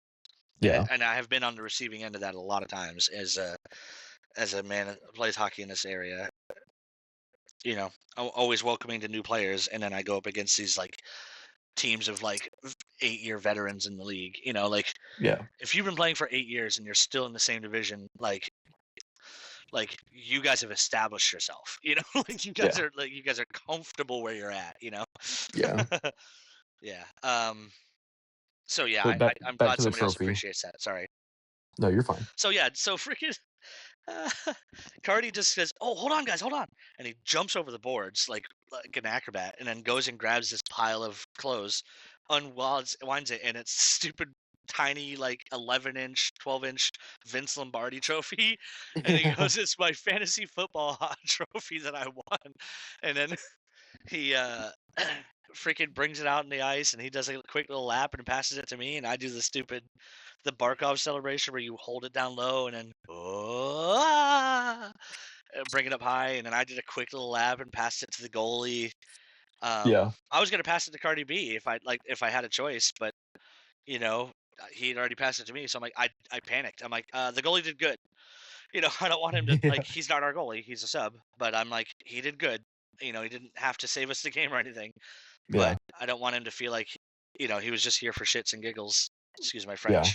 Yeah. And I have been on the receiving end of that a lot of times as a man that plays hockey in this area. You know, always welcoming to new players, and then I go up against these like teams of like 8-year veterans in the league. You know, like Yeah. if you've been playing for 8 years and you're still in the same division, like you guys have established yourself. You know, Yeah. like you guys are comfortable where you're at. You know, Yeah. yeah. So yeah, But I'm back glad to the somebody else trophy. appreciates that. Sorry. No, you're fine. So yeah, so freaking uh, Cardi just says, "Oh, hold on, guys, hold on," and he jumps over the boards like an acrobat, and then goes and grabs this pile of clothes, winds it, and it's stupid tiny like 11-inch, 12-inch Vince Lombardi trophy, and he goes, "It's my fantasy football trophy that I won," and then he freaking brings it out in the ice, and he does a quick little lap and passes it to me, and I do the Barkov celebration where you hold it down low and then oh, bring it up high, and then I did a quick little lap and passed it to the goalie. Yeah. I was gonna pass it to Cardi B if I had a choice, but you know he had already passed it to me, so I'm like I panicked. I'm like the goalie did good. You know I don't want him to Yeah. like he's not our goalie, he's a sub, but I'm like he did good. You know he didn't have to save us the game or anything, but Yeah. I don't want him to feel like he was just here for shits and giggles. Excuse my Yeah. French.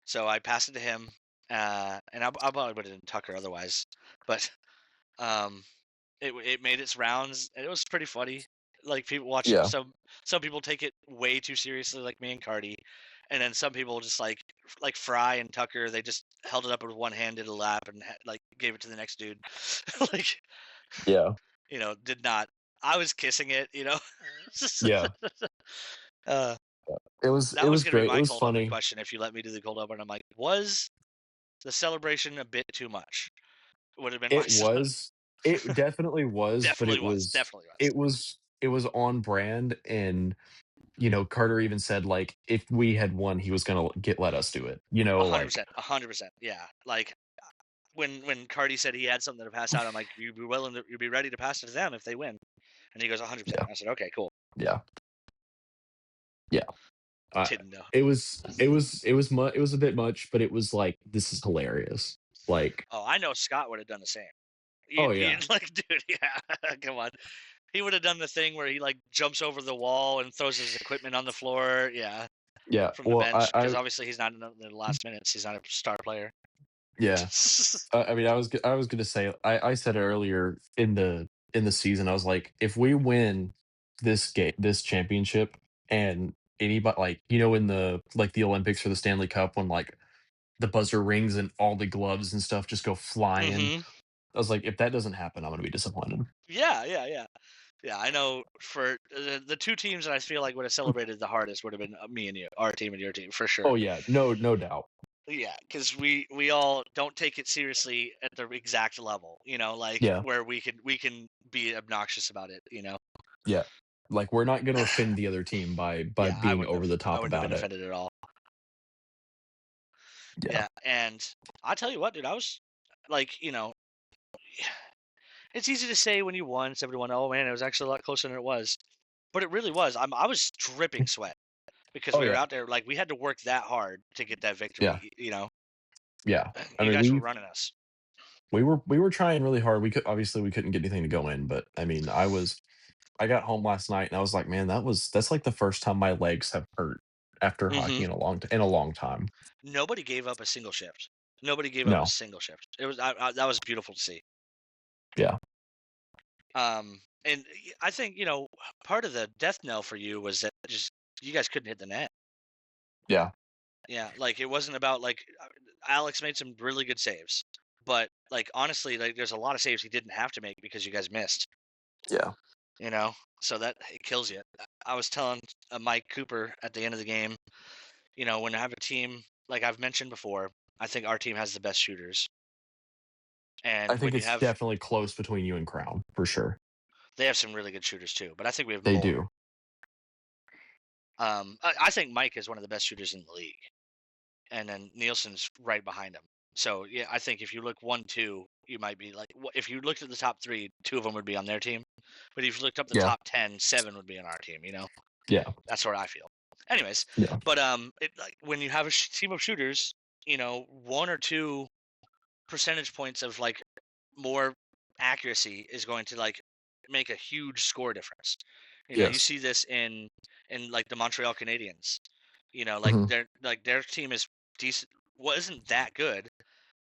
So I passed it to him, and I probably would have done Tucker otherwise, but um, it made its rounds, and it was pretty funny. Like people watching Yeah. some people take it way too seriously, like me and Cardi, and then some people just like Fry and Tucker, they just held it up with one hand, did a lap, and like gave it to the next dude, like Yeah. did not. I was kissing it, Yeah. uh, It that was was gonna be great. It my was cold open funny. question if you let me do the cold open. I'm like, was the celebration a bit too much? Would have been my It was it definitely was, but definitely was, definitely was. it was on brand, and, Carter even said, like, if we had won, he was gonna let us do it, A hundred like percent, 100%. Yeah, like when Cardi said he had something to pass out, I'm like, you'd be ready to pass it to them if they win, and he goes 100%. yeah, I said, okay, cool. yeah, yeah. Didn't know. It was a bit much, but it was like, "This is hilarious." Like, Oh, I know Scott would have done the same. oh, yeah. Like, dude, yeah, come on. He would have done the thing where he like jumps over the wall and throws his equipment on the floor. Yeah, Yeah, from the well, bench because obviously he's not in the last minutes. He's not a star player. yeah. I mean, I was gonna say, I said it earlier in the season. I was like, if we win this championship, and anybody, like, in the Olympics or the Stanley Cup, when like the buzzer rings and all the gloves and stuff just go flying, hmm I was like, if that doesn't happen, I'm gonna be disappointed. Yeah, yeah, yeah. Yeah, I know for the two teams that I feel like would have celebrated the hardest would have been me and you, our team and your team, for sure. Oh yeah, no doubt. Yeah, because we all don't take it seriously at the exact level, like Yeah, where we can be obnoxious about it. yeah. Like, we're not gonna offend the other team by Yeah, being over the I top wouldn't have about been it. offended at all. Yeah, Yeah, and I tell you what, dude, I was like, it's easy to say when you won 71. Oh man, it was actually a lot closer than it was, but it really was. I was dripping sweat because oh we were yeah, out there like we had to work that hard to get that yeah, victory. yeah. I You mean, guys were running us. we were trying really hard. We couldn't get anything to go in, but I mean, I got home last night and I was like, man, that's like the first time my legs have hurt after hmm hockey in a long time. Nobody gave up a single shift. Nobody gave up a No, single shift. It was that was beautiful to see. yeah, And I think part of the death knell for you was that just you guys couldn't hit the net. yeah, Yeah, like it wasn't about like Alex made some really good saves, but like honestly, like there's a lot of saves he didn't have to make because you guys missed. yeah. You know, so that it kills you. I was telling Mike Cooper at the end of the game, when I have a team like I've mentioned before, I think our team has the best shooters, I and think when you it's have definitely close between you and Crown for sure. they have some really good shooters too, but I think we have They more. do. I think Mike is one of the best shooters in the league, and then Nielsen's right behind him. So yeah, I think if you look 1, 2, you might be like, if you looked at the top three, two of them would be on their team, but if you looked up the Yeah, top 10, seven would be on our team. Yeah. That's what I feel. Anyways, Yeah. but like when you have a team of shooters, one or two percentage points of like more accuracy is going to like make a huge score difference. You Yes. see this in like the Montreal Canadiens. Like Mhm. their team is decent, wasn't that good,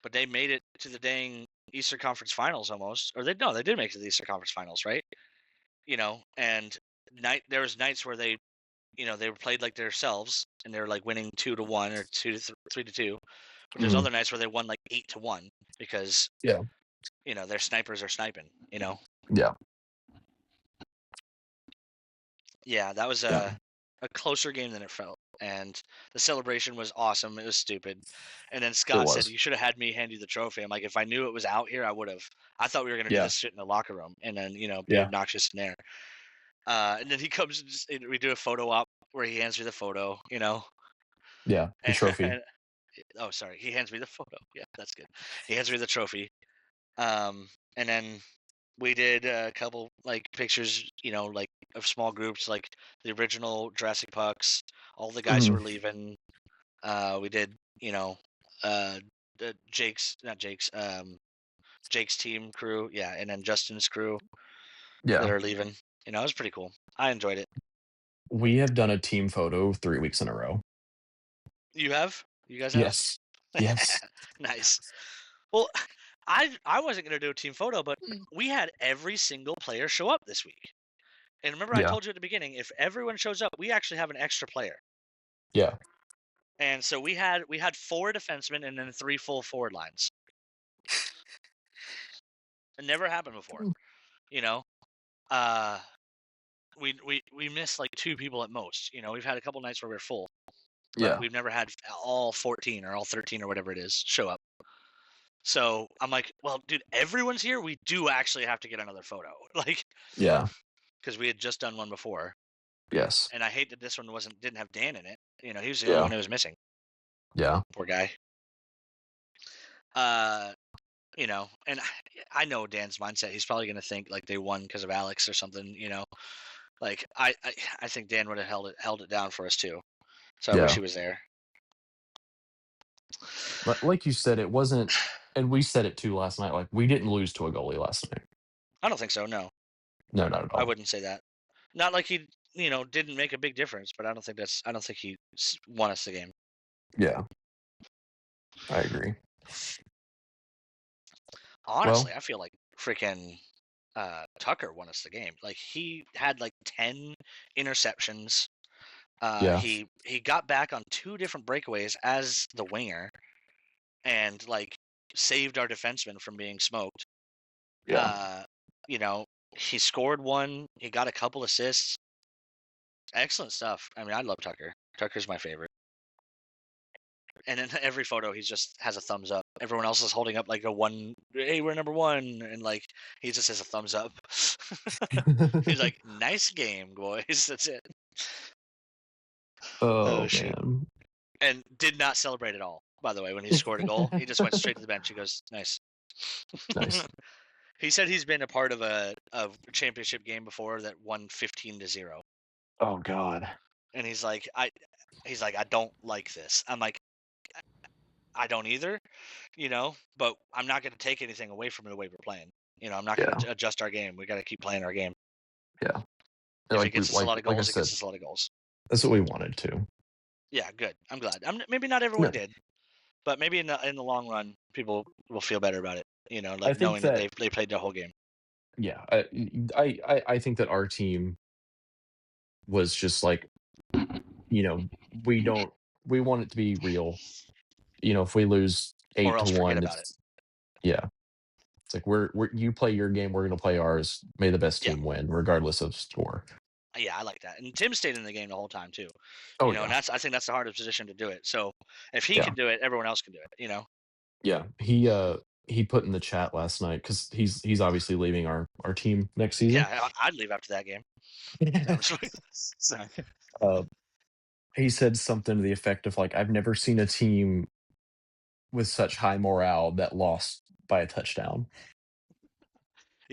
but they made it to the dang Eastern Conference Finals almost. Or they no, they did make it to the Eastern Conference Finals, right? And there was nights where they were played like themselves and they were like winning 2-1 or 3-2. But there's Mhm. other nights where they won like 8-1 because Yeah. their snipers are sniping. Yeah. Yeah, that was Yeah. a closer game than it felt. And the celebration was awesome. It was stupid. And then It Scott said, was. "You should have had me hand you the trophy." I'm like, if I knew it was out here, I would have. I thought we were gonna do Yeah. this shit in the locker room and then be Yeah. obnoxious in there. And then he comes and we do a photo op where he hands me the photo. Yeah. The trophy. And, oh, sorry, he hands me the photo. Yeah, that's good. He hands me the trophy. And then we did a couple like pictures, like of small groups, like the original Jurassic Pucks, all the guys who Mhm. were leaving. We did, uh, not Jake's, Jake's team crew, yeah, and then Justin's crew that Yeah. are leaving. It was pretty cool. I enjoyed it. We have done a team photo 3 weeks in a row. You have? You guys have? Yes. Yes. Nice. Well, I wasn't gonna do a team photo, but we had every single player show up this week. And remember, I Yeah. told you at the beginning, if everyone shows up, we actually have an extra player. Yeah. And so we had four defensemen and then three full forward lines. It never happened before. You know, uh, we missed like two people at most. We've had a couple nights where we're full, but Yeah. we've never had all 14 or all 13 or whatever it is show up. So I'm like, well, dude, everyone's here. We do actually have to get another photo, like, Yeah. because we had just done one before, Yes. and I hate that this one didn't have Dan in it. He was the only Yeah. one who was missing. Yeah. Poor guy. Uh, and I know Dan's mindset. He's probably going to think like they won because of Alex or something. Like I think Dan would have held it down for us too. So I wish Yeah. he was there. Like you said, it wasn't, and we said it too last night, like, we didn't lose to a goalie last night. I don't think so. No, No, not at I all. wouldn't say that. Not like he, didn't make a big difference, but I don't think he won us the game. Yeah. I agree. Honestly, Well, I feel like freaking Tucker won us the game. Like he had like 10 interceptions. yeah. He got back on two different breakaways as the winger and like saved our defenseman from being smoked. Yeah. Uh, you know, he scored one. He got a couple assists. Excellent stuff. I mean, I love Tucker. Tucker's my favorite. And in every photo, he just has a thumbs up. Everyone else is holding up like a one. Hey, we're number one, and like he just has a thumbs up. He's like, "Nice game, boys." That's it. Oh Oh, shoot! man. And did not celebrate at all. By the way, when he scored a goal, he just went straight to the bench. He goes, "Nice." Nice. He said he's been a part of a championship game before that won 15-0, Oh, god. and he's like, I don't like this. I'm like, I don't either, but I'm not going to take anything away from the way we're playing. I'm not going Yeah. to adjust our game. We got to keep playing our game. Yeah. If it Like we gets us a lot of like I goals, it said, gets us a lot of goals. that's what we wanted to. Yeah, good. I'm glad. Maybe not everyone No, did, but maybe in the long run, people will feel better about it. I Like think knowing that that, they played the whole game. yeah, I think that our team was just like, you know, we don't we want it to be real. If we lose Or 8 to else forget 1, about it. it's yeah. It's like we're you play your game, we're gonna play ours. May the best Yeah, team win, regardless of score. yeah, I like that. And Tim stayed in the game the whole time too. Oh And yeah. I think that's the hardest position to do it. So if he Yeah. can do it, everyone else can do it. Yeah. He put in the chat last night because he's obviously leaving our team next season. Yeah, I'd leave after that game. No, I'm just sorry. uh, he said something to the effect of like, I've never seen a team with such high morale that lost by a touchdown.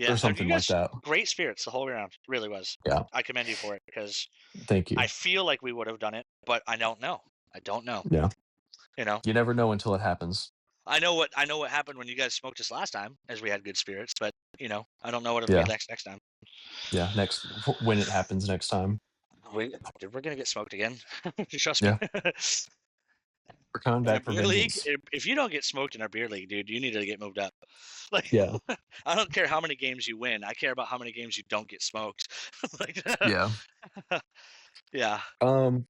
Yeah, or you something like guys that. great spirits the whole way around. Really was. Yeah. I commend you for it because Thank I you. feel like we would have done it, but I don't know. I don't know. Yeah. You know, You never know until it happens. I know what happened when you guys smoked us last time, as we had good spirits. But I don't know what it'll be Yeah. next time. Yeah. When it happens next time. We're gonna get smoked again. Trust me. Yeah. We're coming In a back for beer league, vengeance. if you don't get smoked in our beer league, dude, you need to get moved up. Like, Yeah. I don't care how many games you win. I care about how many games you don't get smoked. Like, Yeah. yeah. Um,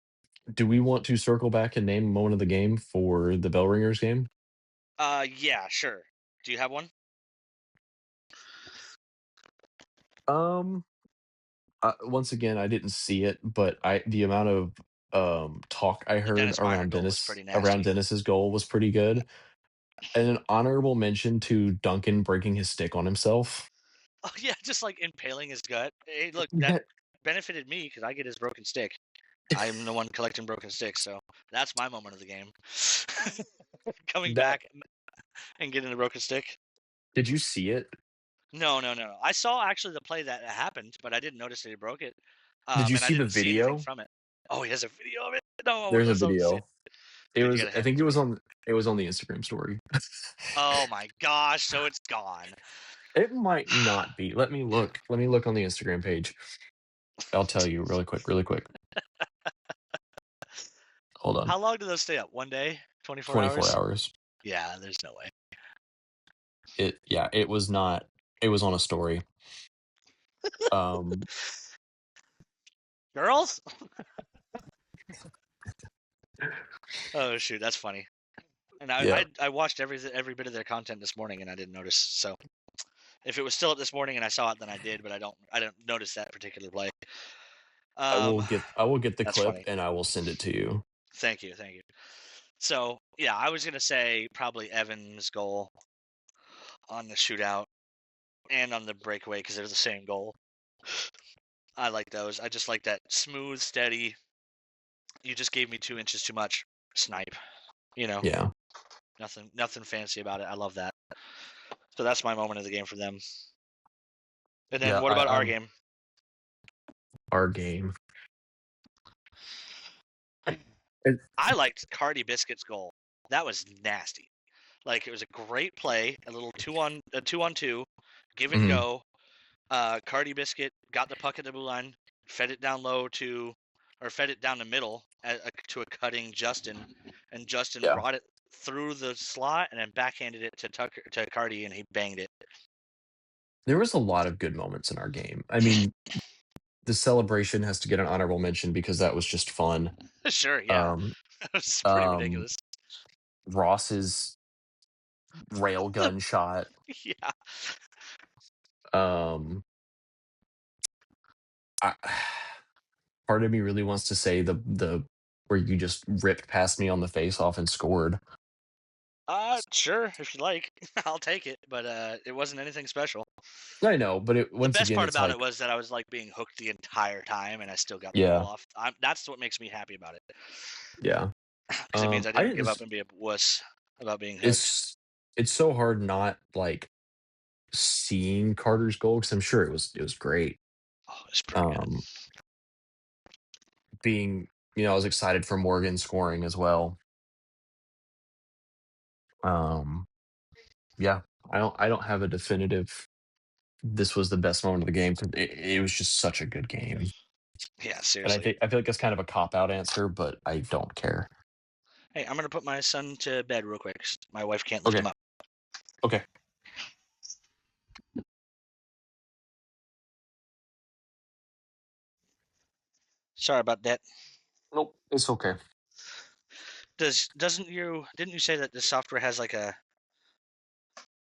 do we want to circle back and name a moment of the game for the Bell Ringers game? Yeah, sure. Do you have one? Um, once again, I didn't see it, but the amount of talk I The heard Dennis Miner goal was pretty around nasty. Dennis's goal was pretty good. And an honorable mention to Duncan breaking his stick on himself. Oh yeah, just like impaling his gut. Hey, look, that That benefited me because I get his broken stick. I'm the one collecting broken sticks, so that's my moment of the game. Coming that back and getting the broken stick. did you see it? No, no, no. I saw actually the play that happened, but I didn't notice that he broke it. Did you And I see the didn't see anything video? from it. Oh, he has a video of it. No, I would There's a love to see it. video. It Dude, you was gotta I hand it think to me. it was on the Instagram story. Oh my gosh, so it's gone. It might not be. Let me look. Let me look on the Instagram page. I'll tell you really quick, really quick. Hold on. How long do those stay up? 1 day? 24 24 hours? hours. Yeah, there's no way. It was not. It was on a story. Um Girls? Oh shoot, that's funny. And I, yeah. I I watched every bit of their content this morning, and I didn't notice. So if it was still up this morning and I saw it, then I did, but I didn't notice that particular play. Um, I will get the that's clip funny. and I will send it to you. Thank you, thank you. So yeah, I was gonna say probably Evan's goal on the shootout and on the breakaway because they're the same goal. I like those. I just like that smooth, steady. You just gave me 2 inches too much. Snipe. You know, Yeah. nothing fancy about it. I love that. So that's my moment of the game for them. And then Yeah, what about our game? our game. I liked Cardi Biscuit's goal. That was nasty. Like it was a great play, a little 2-on-2, give and Mhm. go. Cardi Biscuit got the puck at the blue line, fed it down low or fed it down the middle to a cutting Justin, and Justin Yeah. brought it through the slot and then backhanded it to Cardi, and he banged it. There was a lot of good moments in our game. I mean, the celebration has to get an honorable mention because that was just fun. Sure, yeah, Um, that was pretty um, ridiculous. Ross's railgun shot. Yeah, Um, I, part of me really wants to say the where you just ripped past me on the face off and scored. sure, if you like, I'll take it. But it wasn't anything special. I know, but The once best again, part it's about it like, was that I was like being hooked the entire time, and I still got the goal yeah, off. That's what makes me happy about it, yeah. because it means I I didn't didn't. give up and be a wuss about being hooked. It's it's so hard not like seeing Carter's goal because I'm sure it was great. Oh, it's pretty good. Um, being I was excited for Morgan scoring as well. Um, yeah, I don't have a definitive. This was the best moment of the game because it was just such a good game, Yeah, and seriously. I feel like it's kind of a cop out answer, but I don't care. Hey, I'm gonna put my son to bed real quick. My wife can't lift him Okay, up. okay. Sorry about that. Nope, it's okay. Didn't you say that the software has like a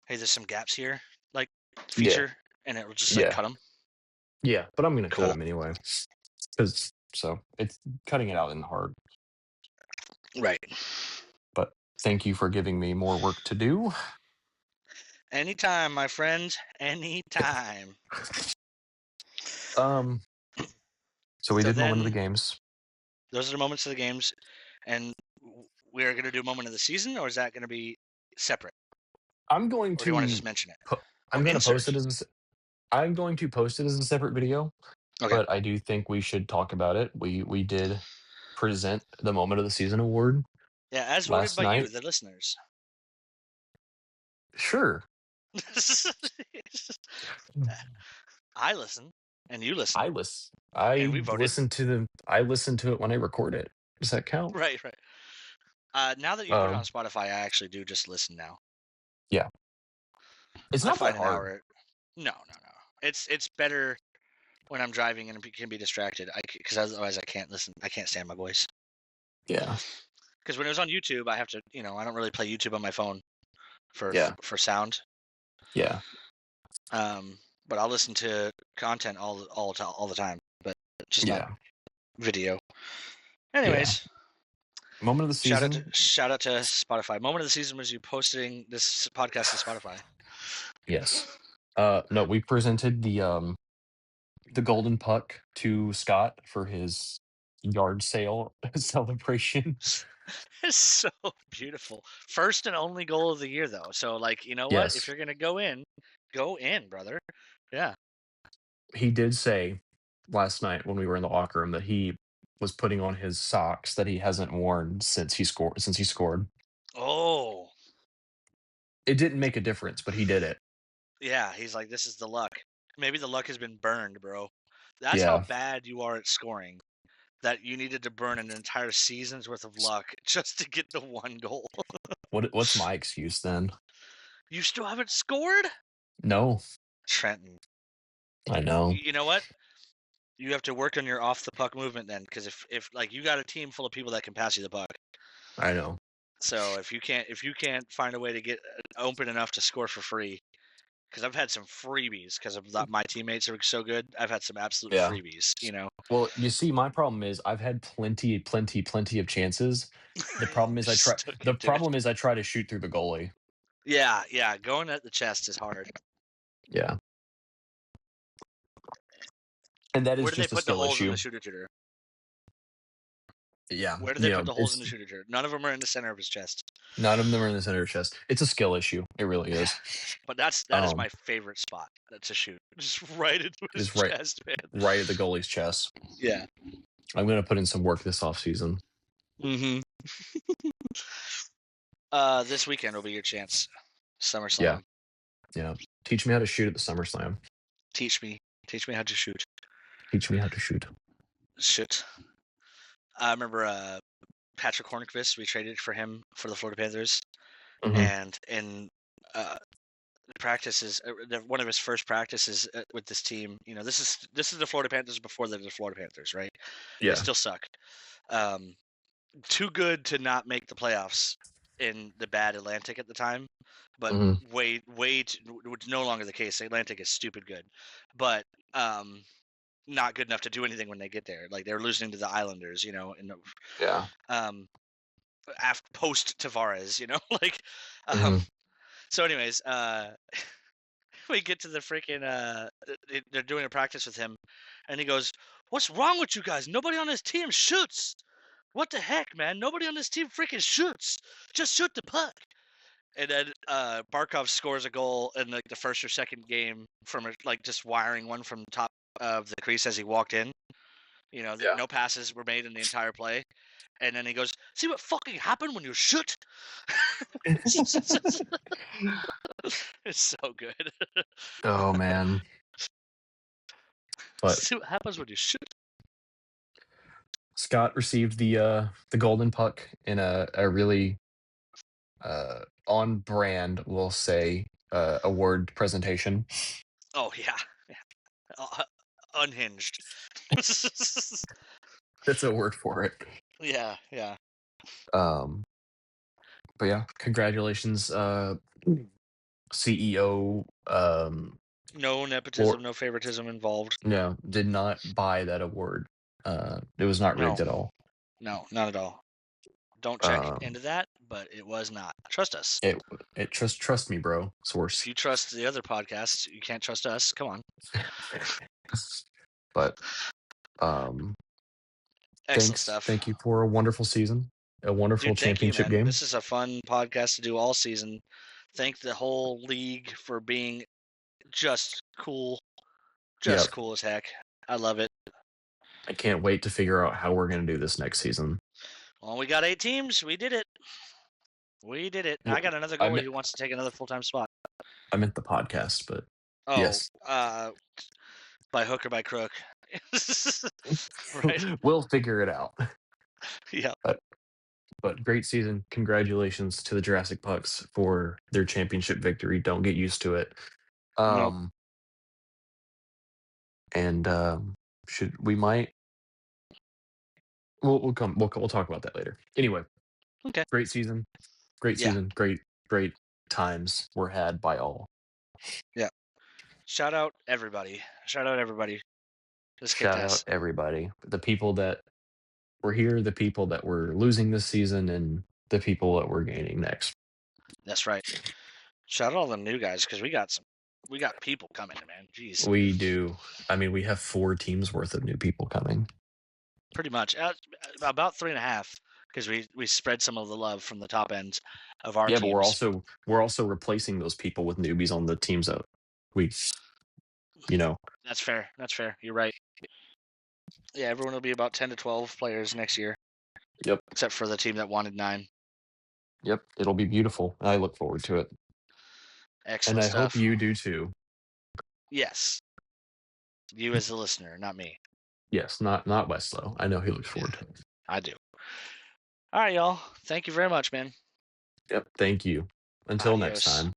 hey, there's some gaps here, like Yeah, feature, and it will just like yeah, cut them? yeah. But I'm gonna cut Cool. him anyway because it's cutting it out in hard. Right. But thank you for giving me more work to do. Anytime, my friend. Anytime. Um, so we So did moment of the then, games. those are the moments of the games, and we're gonna do moment of the season, or is that gonna be separate, I'm going or do you want to just to mention it put. I'm or going to post insert? it as. I'm going to post it as a separate video, Okay. but I do think we should talk about it. We did present the moment of the season award Yeah, as voted last by you, night. the listeners. Sure. I listen, and you listen, I I and we voted. listen to I listen to it when I record it. Does that count? Right, right. Now that you put it on Um, Spotify, I actually do just listen now. yeah. It's I not that find an hard. hour. No, no, no. It's better when I'm driving and can be distracted. Because otherwise I can't listen. I can't stand my voice. Yeah. Because when it was on YouTube, I have to. I don't really play YouTube on my phone for Yeah. for sound. Yeah. Um, but I'll listen to content all the time, but just not Yeah. video. Yeah. Anyways, Moment of the season. shout out to Spotify. Moment of the season was you posting this podcast to Spotify. Yes. No, we presented the golden puck to Scott for his yard sale celebration. It's so beautiful. First and only goal of the year, though. So, like, you know what? If Yes. you're gonna go in, brother. Yeah. He did say last night when we were in the locker room that he was putting on his socks that he hasn't worn since he scored. Oh, It didn't make a difference, but he did it. yeah. He's like, this is the luck. Maybe the luck has been burned, bro. That's how Yeah. bad you are at scoring. That you needed to burn an entire season's worth of luck just to get the one goal. What's my excuse then? You still haven't scored, No, Trenton. I know. You know what? You have to work on your off the puck movement then, because if like you got a team full of people that can pass you the puck. I know. So if you can't find a way to get open enough to score for free, because I've had some freebies because of that, my teammates are so good. I've had some absolute Yeah. freebies. Well, you see, my problem is I've had plenty of chances. The problem is Still can't do it. I try to shoot through the goalie. Yeah, yeah. Going at the chest is hard. Yeah. And that is Where do they just a put the skill holes in issue. the shooter tutor? Yeah. Where do they You put know, the holes in the it's shooter tutor? None of them are in the center of his chest. none of them are in the center of chest. It's a skill issue. It really is. But that is Um, my favorite spot. That's a shoot, just right into his is right chest, man. right at the goalie's chest. Yeah. I'm gonna put in some work this off season. Mm-hmm. This weekend will be your chance. SummerSlam. Yeah. Yeah. Teach me how to shoot at the SummerSlam. Teach me how to shoot. Teach me how to shoot. Shoot. I remember Patrick Hornqvist. We traded for him for the Florida Panthers, Hmm. and in practices, one of his first practices with this team. This is the Florida Panthers before they're the Florida Panthers, right? They Yeah. still suck. Too good to not make the playoffs in the bad Atlantic at the time, but Hmm. way no longer the case. Atlantic is stupid good, but not good enough to do anything when they get there. Like they're losing to the Islanders, in the Yeah. after post Tavares, like um, Hmm. so anyways, we get to the freaking they're doing a practice with him, and he goes, "What's wrong with you guys? Nobody on this team shoots. What the heck, man? Nobody on this team freaking shoots. Just shoot the puck." And then Barkov scores a goal in like the first or second game from like just wiring one from the top of the crease as he walked in. Yeah. No passes were made in the entire play. And then he goes, "See what fucking happened when you shoot?" It's so good. Oh man. But See what happens when you shoot. Scott received the golden puck in a really on brand, we'll say, award presentation. Oh yeah, unhinged. That's a word for it. Yeah, yeah. Um, but yeah, congratulations, CEO. No Or nepotism, no favoritism involved. no, did not buy that award. It was not No, rigged at all. no, not at all. Don't check Um, into that, but it was not. Trust us. it it trust me, bro. If Source. you trust the other podcasts, you can't trust us. Come on. But um, Excellent stuff. thank you for a wonderful season, a wonderful Dude, thank you, championship man. game. This is a fun podcast to do all season. Thank the whole league for being just cool. Just Yep. cool as heck. I love it. I can't wait to figure out how we're going to do this next season. Well, we got 8 teams. We did it. We did it. I Well, got another I goalie meant who wants to take another full-time spot. I meant the podcast, but Oh, yes. by hook or by crook. Right? We'll figure it out. Yeah. But great season. Congratulations to the Jurassic Pucks for their championship victory. Don't get used to it. Nope. Um, and should we might we'll talk about that later. Anyway, Okay. great season. Great Yeah. season. Great times were had by all. Yeah. Shout out everybody. Shout out everybody. Let's get Shout out this. everybody. The people that were here, the people that were losing this season, and the people that were gaining next. That's right. Shout out all the new guys because we got people coming, man. Jeez. We do. I mean, we have 4 teams worth of new people coming. Pretty much. About 3.5 because we spread some of the love from the top ends of our Yeah, but teams. we're also replacing those people with newbies on the teams that we, you know, That's fair. That's fair. You're right. Yeah, everyone will be about 10 to 12 players next year, yep, except for the team that wanted 9. yep, it'll be beautiful. I look forward to it, and Excellent I hope stuff. you do too. Yes. You as the listener, not me. Yes, not Wes though. I know he looks Yeah, forward to it. I do. All right, y'all. Thank you very much, man. Yep, thank you. Until next Adios. time.